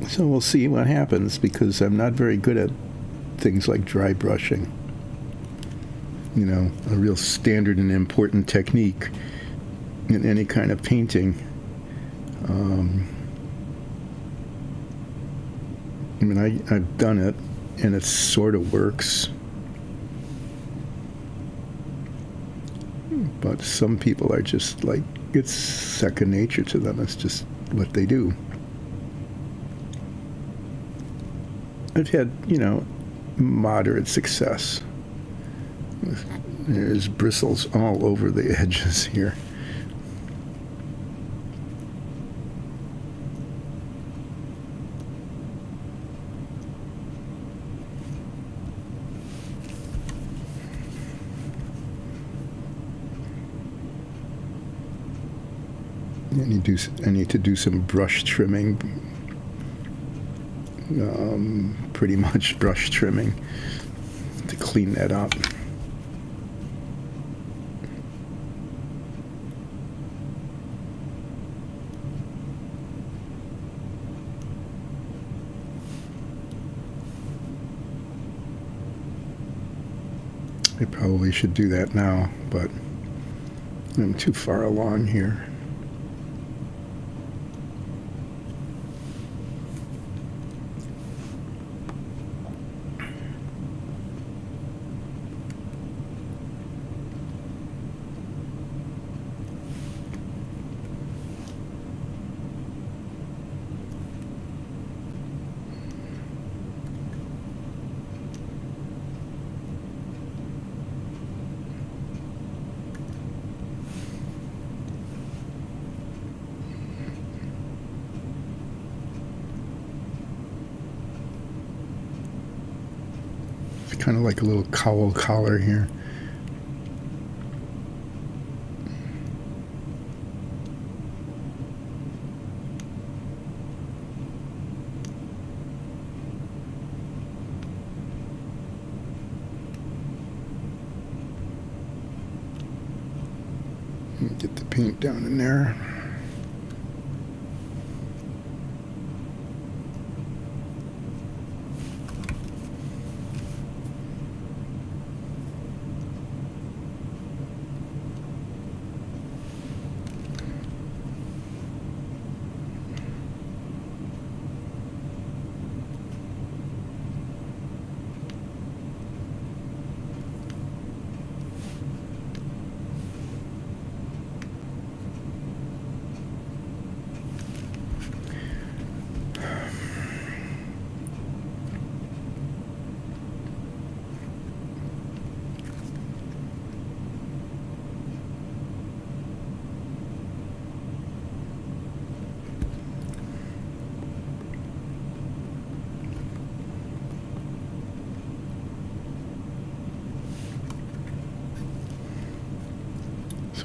[SPEAKER 1] So we'll see what happens, because I'm not very good at things like dry brushing. You know, a real standard and important technique in any kind of painting. I mean, I've done it, and it sort of works. But some people are just like, it's second nature to them. It's just what they do. I've had, you know, moderate success. There's bristles all over the edges here. I need to do some brush trimming. Pretty much brush trimming to clean that up. I probably should do that now, but I'm too far along here. Kind of like a little cowl collar here. Get the paint down in there.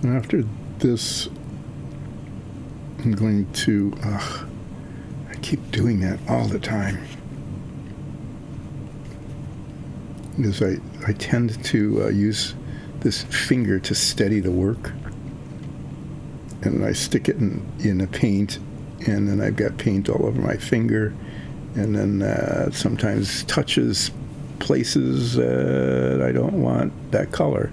[SPEAKER 1] So after this, I'm going to, I keep doing that all the time. is I tend to use this finger to steady the work, and then I stick it in a paint, and then I've got paint all over my finger, and then sometimes touches places that I don't want that color.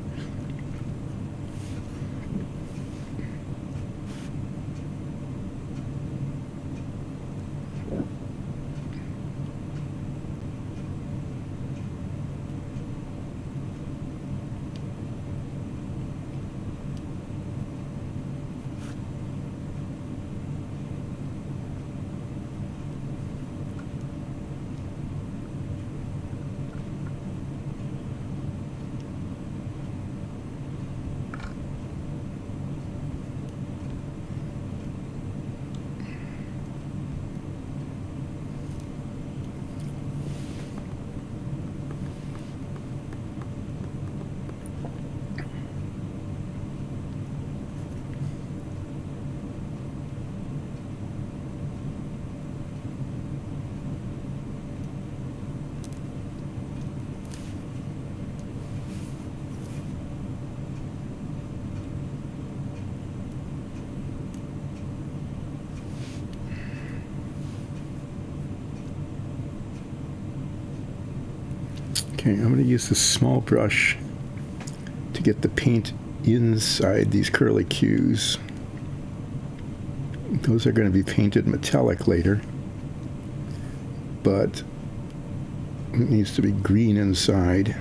[SPEAKER 1] Okay, I'm going to use this small brush to get the paint inside these curly cues. Those are going to be painted metallic later, but it needs to be green inside.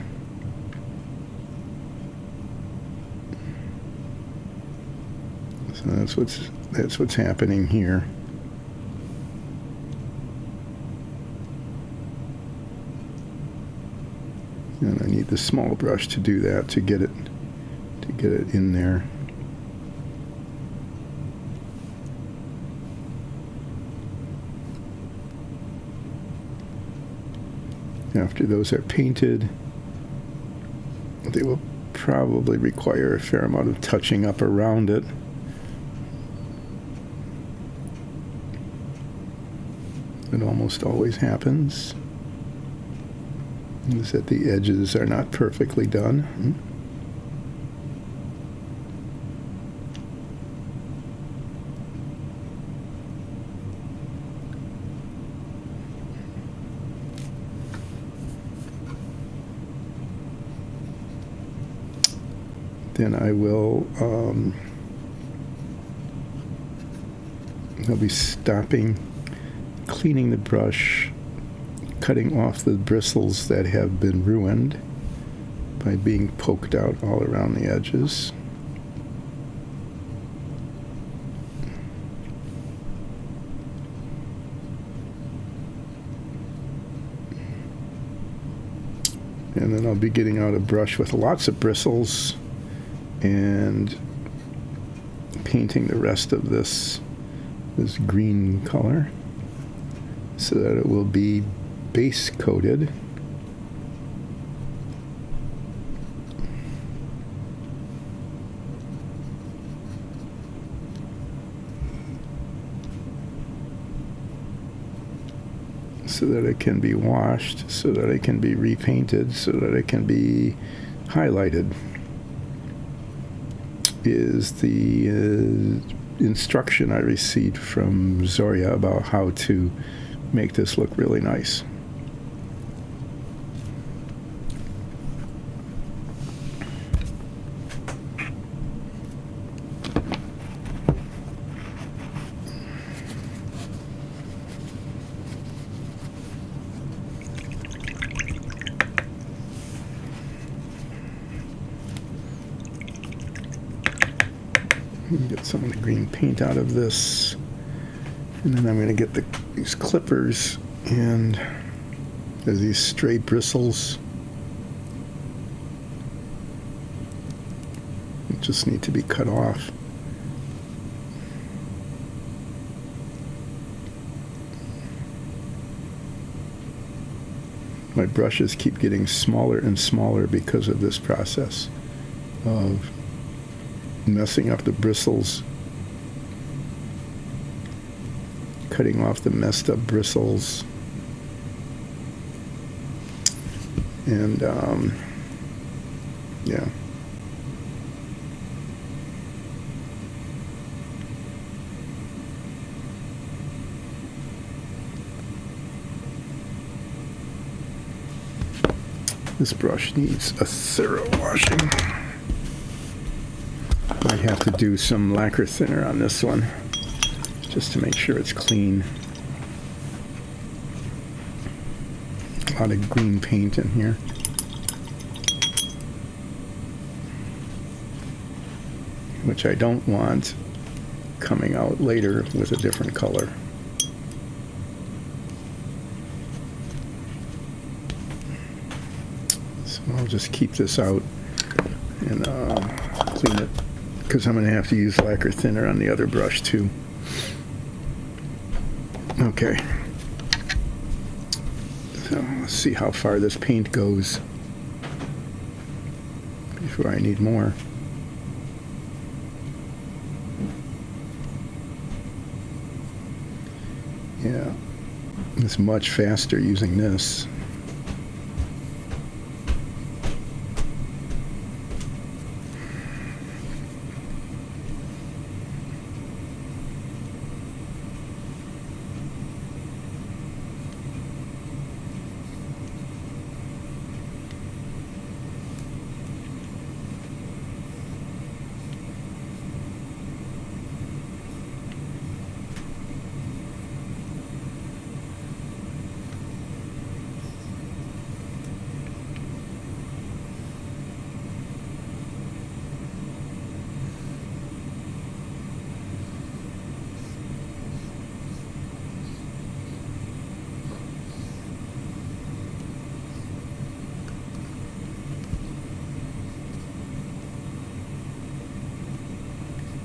[SPEAKER 1] So that's what's happening here. And I need the small brush to do that, to get it in there. After those are painted, they will probably require a fair amount of touching up around it. It almost always happens is that the edges are not perfectly done. Then I'll be stopping, cleaning the brush, cutting off the bristles that have been ruined by being poked out all around the edges. And then I'll be getting out a brush with lots of bristles and painting the rest of this green color so that it will be base coated. So that it can be washed, so that it can be repainted, so that it can be highlighted, is the instruction I received from Zoria about how to make this look really nice. Get some of the green paint out of this, and then I'm going to get these clippers, and there's these stray bristles that just need to be cut off. My brushes keep getting smaller and smaller because of this process of messing up the bristles, cutting off the messed up bristles, And yeah. This brush needs a thorough washing. Might have to do some lacquer thinner on this one, just to make sure it's clean. A lot of green paint in here. Which I don't want coming out later with a different color. So I'll just keep this out and clean it, because I'm going to have to use lacquer thinner on the other brush too. Okay. So let's see how far this paint goes before I need more. Yeah, it's much faster using this.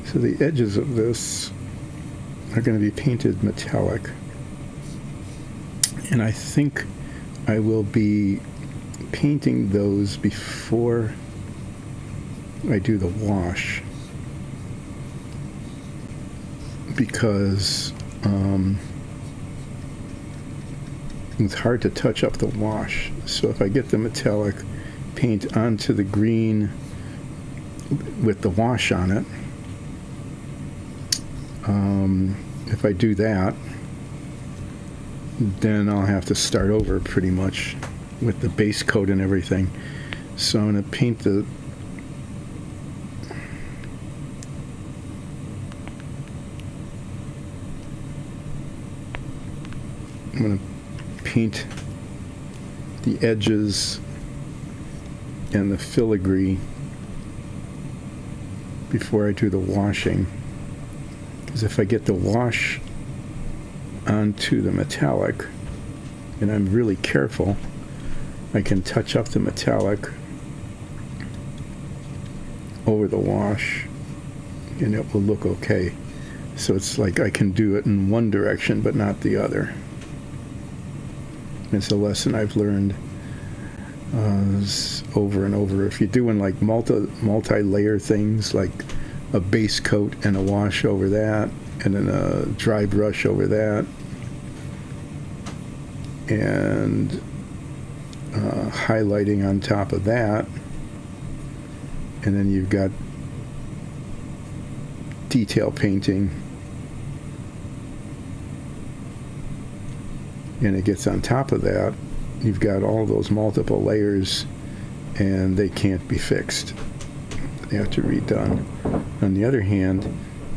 [SPEAKER 1] So the edges of this are going to be painted metallic. And I think I will be painting those before I do the wash, because it's hard to touch up the wash. So if I get the metallic paint onto the green with the wash on it, if I do that, then I'll have to start over pretty much with the base coat and everything. So I'm going to paint the edges and the filigree before I do the washing. Because if I get the wash onto the metallic, and I'm really careful, I can touch up the metallic over the wash and it will look okay. So it's like I can do it in one direction but not the other. It's a lesson I've learned over and over. If you're doing like multi-layer things, like a base coat and a wash over that, and then a dry brush over that, and highlighting on top of that, and then you've got detail painting, and it gets on top of that, you've got all those multiple layers, and they can't be fixed. They have to be redone. On the other hand,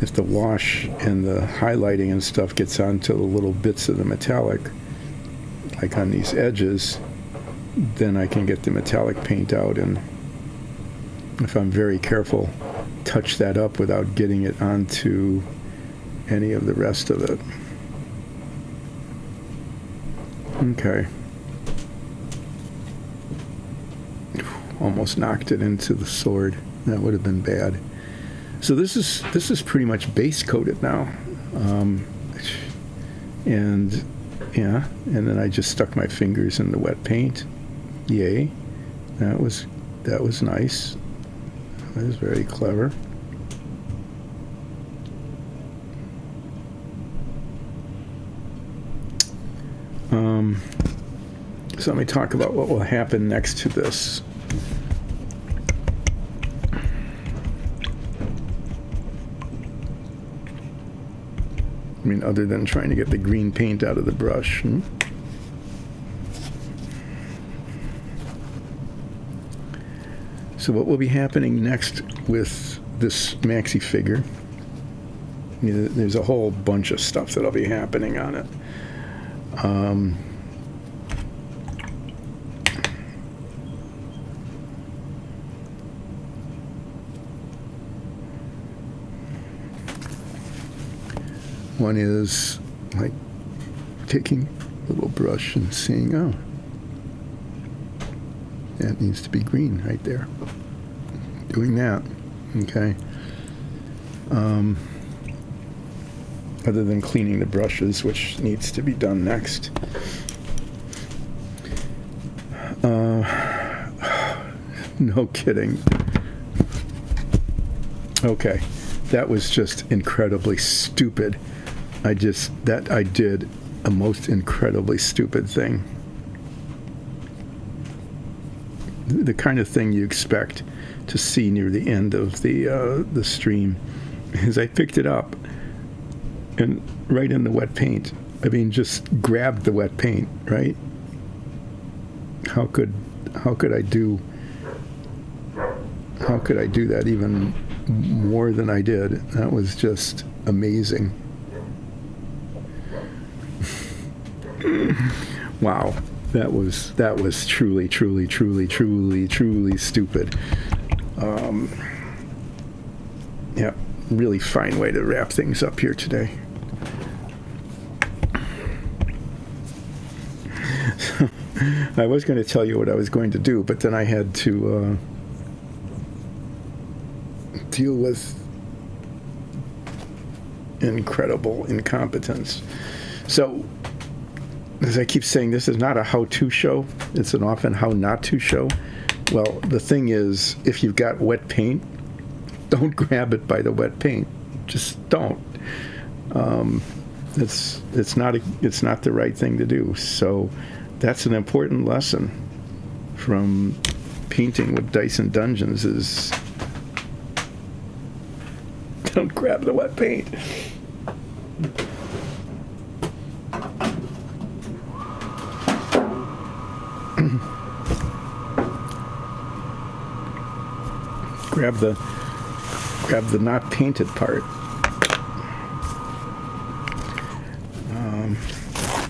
[SPEAKER 1] if the wash and the highlighting and stuff gets onto the little bits of the metallic, like on these edges, then I can get the metallic paint out, and if I'm very careful, touch that up without getting it onto any of the rest of it. Okay. Almost knocked it into the sword. That would have been bad. So this is pretty much base coated now, and yeah, and then I just stuck my fingers in the wet paint. Yay, that was nice. That was very clever. So let me talk about what will happen next to this. I mean, other than trying to get the green paint out of the brush. So what will be happening next with this maxi figure? There's a whole bunch of stuff that'll be happening on it. One is like taking a little brush and seeing, oh, that needs to be green right there. Doing that, okay. Other than cleaning the brushes, which needs to be done next. No kidding. Okay, that was just incredibly stupid. I did a most incredibly stupid thing. The kind of thing you expect to see near the end of the stream is I picked it up and right in the wet paint. I mean, just grabbed the wet paint, right? How could I do that even more than I did? That was just amazing. Wow, that was truly stupid. Yeah, really fine way to wrap things up here today. I was going to tell you what I was going to do, but then I had to deal with incredible incompetence. So, as I keep saying, this is not a how-to show. It's an often how not to show. Well, the thing is, if you've got wet paint, don't grab it by the wet paint. Just don't. It's not the right thing to do. So that's an important lesson from painting with Dyson Dungeons is don't grab the wet paint. grab the not painted part.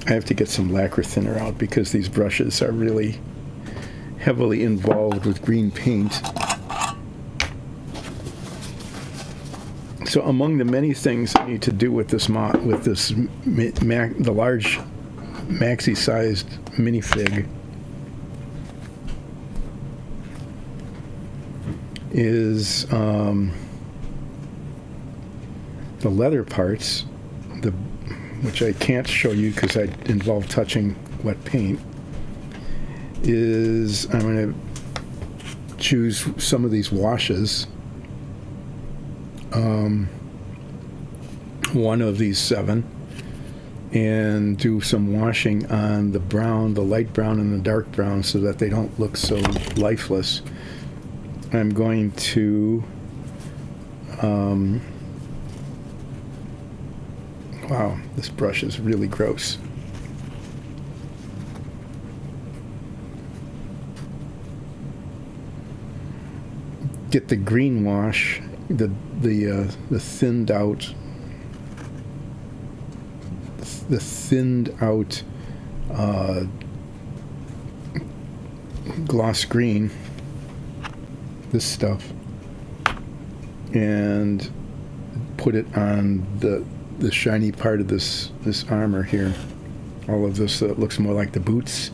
[SPEAKER 1] I have to get some lacquer thinner out because these brushes are really heavily involved with green paint. So among the many things I need to do with this the large maxi-sized minifig is the leather parts, which I can't show you because I involve touching wet paint, is I'm going to choose some of these washes, one of these 7, and do some washing on the brown, the light brown and the dark brown so that they don't look so lifeless. I'm going to wow, this brush is really gross. Get the green wash, the thinned out gloss green, this stuff, and put it on the shiny part of this armor here. All of this that looks more like the boots,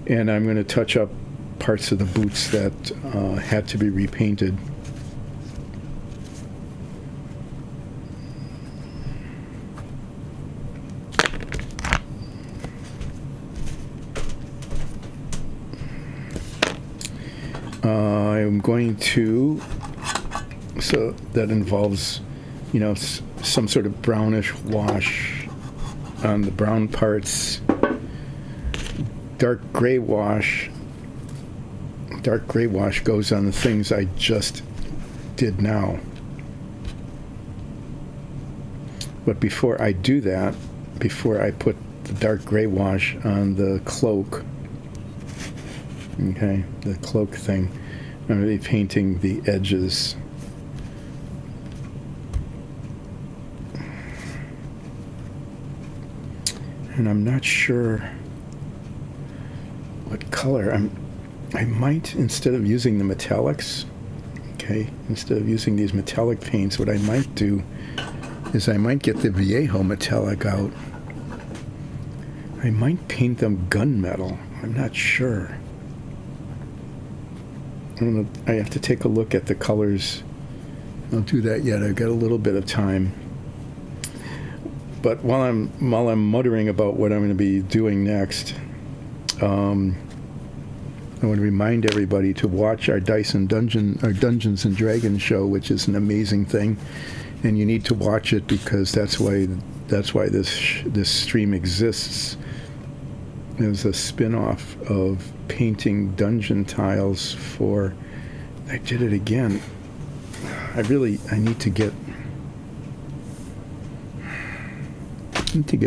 [SPEAKER 1] and I'm going to touch up parts of the boots that had to be repainted. I'm going to, so that involves, some sort of brownish wash on the brown parts, dark gray wash goes on the things I just did now. But before I do that, before I put the dark gray wash on the cloak, okay, the cloak thing, I'm going to be painting the edges. And I'm not sure what color. I might, instead of using the metallics, okay, instead of using these metallic paints, what I might do is I might get the Viejo metallic out. I might paint them gunmetal. I'm not sure. I have to take a look at the colors. I don't do that yet. I've got a little bit of time. But while I'm muttering about what I'm going to be doing next, I want to remind everybody to watch our Dungeons and Dragons show, which is an amazing thing, and you need to watch it because that's why this stream exists. As a spin-off of painting dungeon tiles for. I did it again. I need to get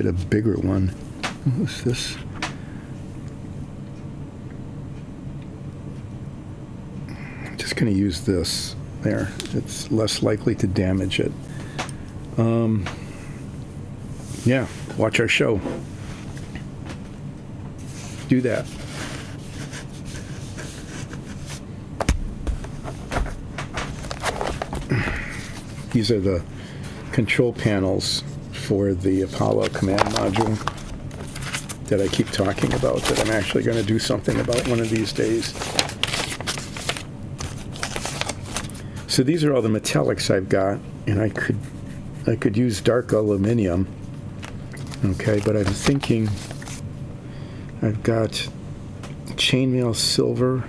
[SPEAKER 1] a bigger one. What's this? I'm just going to use this. There. It's less likely to damage it. Yeah, watch our show. Do that. These are the control panels for the Apollo command module that I keep talking about, that I'm actually going to do something about one of these days. So these are all the metallics I've got, and I could use dark aluminum, okay, but I'm thinking I've got chainmail silver,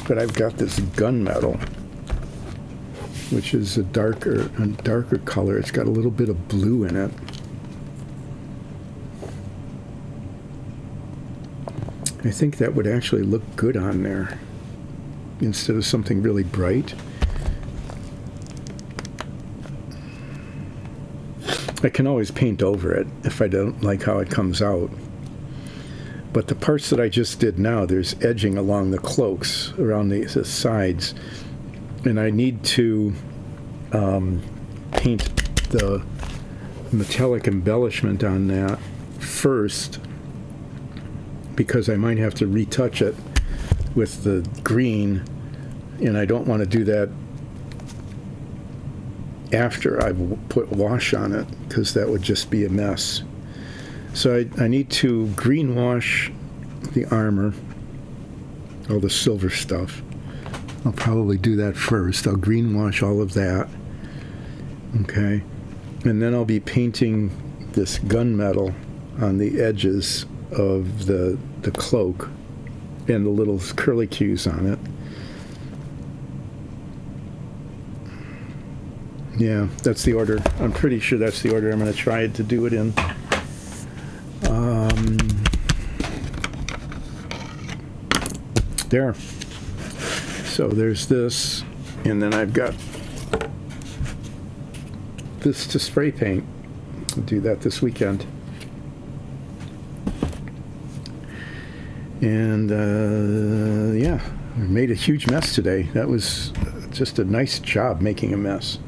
[SPEAKER 1] but I've got this gunmetal, which is a darker color. It's got a little bit of blue in it. I think that would actually look good on there instead of something really bright. I can always paint over it if I don't like how it comes out. But the parts that I just did now, there's edging along the cloaks, around the sides, and I need to paint the metallic embellishment on that first, because I might have to retouch it with the green, and I don't want to do that after I've put wash on it, because that would just be a mess. So I need to green wash the armor, all the silver stuff. I'll probably do that first. I'll green wash all of that. Okay. And then I'll be painting this gunmetal on the edges of the cloak and the little curlicues on it. Yeah, that's the order. I'm pretty sure that's the order I'm going to try to do it in. There. So there's this, and then I've got this to spray paint. I'll do that this weekend. And yeah, I made a huge mess today. That was just a nice job making a mess.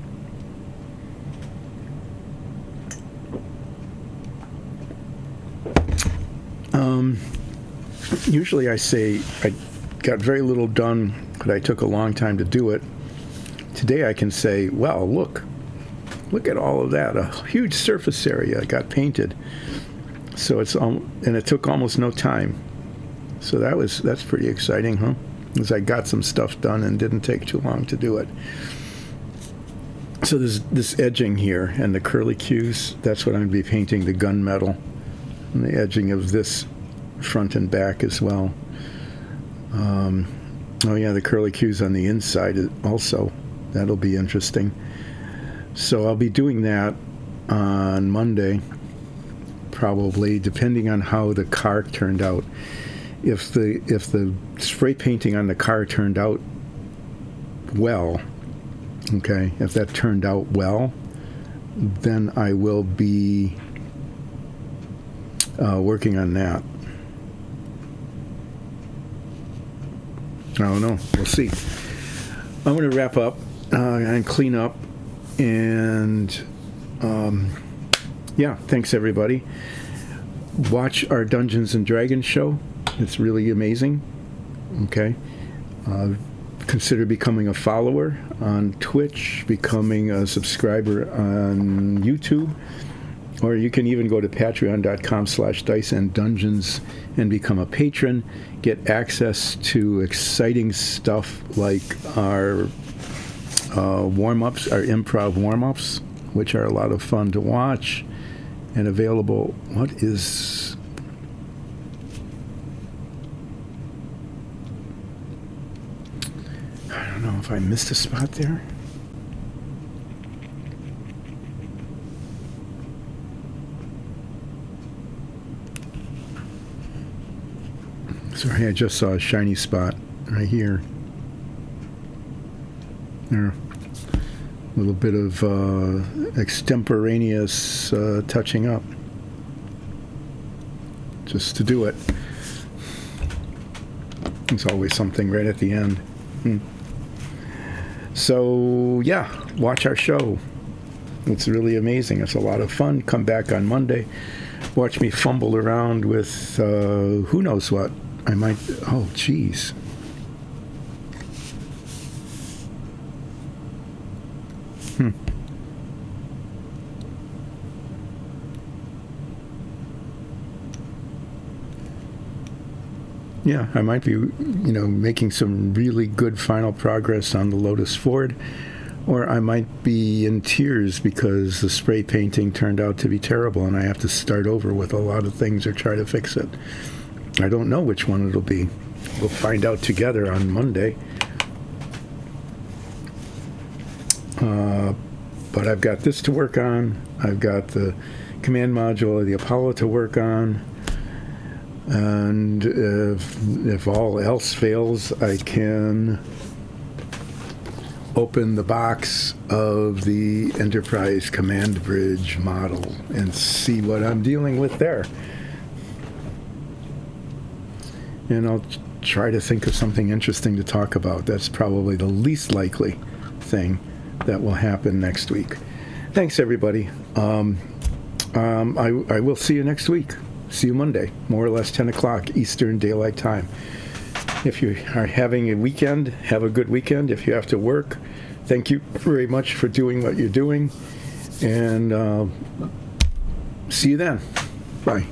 [SPEAKER 1] Usually I say I got very little done, but I took a long time to do it. Today I can say, well, look at all of that. A huge surface area got painted. So and it took almost no time. So that's pretty exciting, huh? Because I got some stuff done and didn't take too long to do it. So there's this edging here and the curlicues. That's what I'm going to be painting, the gunmetal, and the edging of this front and back as well. Oh yeah, the curlicues on the inside also. That'll be interesting. So I'll be doing that on Monday, probably, depending on how the car turned out. If the spray painting on the car turned out well, okay, if that turned out well, then I will be working on that. I don't know. We'll see. I'm going to wrap up and clean up. And, yeah, thanks, everybody. Watch our Dungeons & Dragons show. It's really amazing. Okay. Consider becoming a follower on Twitch, becoming a subscriber on YouTube. Or you can even go to patreon.com/diceanddungeons and become a patron. Get access to exciting stuff like our warm-ups, our improv warm-ups, which are a lot of fun to watch, and available. What is... I don't know if I missed a spot there. Sorry, I just saw a shiny spot right here. There. A little bit of extemporaneous touching up. Just to do it. There's always something right at the end. So, yeah, watch our show. It's really amazing. It's a lot of fun. Come back on Monday. Watch me fumble around with who knows what. I might... Oh, geez. Yeah, I might be, making some really good final progress on the Lotus-Ford, or I might be in tears because the spray painting turned out to be terrible and I have to start over with a lot of things or try to fix it. I don't know which one it'll be. We'll find out together on Monday. But I've got this to work on. I've got the command module of the Apollo to work on. And if all else fails, I can open the box of the Enterprise Command Bridge model and see what I'm dealing with there. And I'll try to think of something interesting to talk about. That's probably the least likely thing that will happen next week. Thanks, everybody. I will see you next week. See you Monday, more or less 10 o'clock Eastern Daylight Time. If you are having a weekend, have a good weekend. If you have to work, thank you very much for doing what you're doing. And see you then. Bye.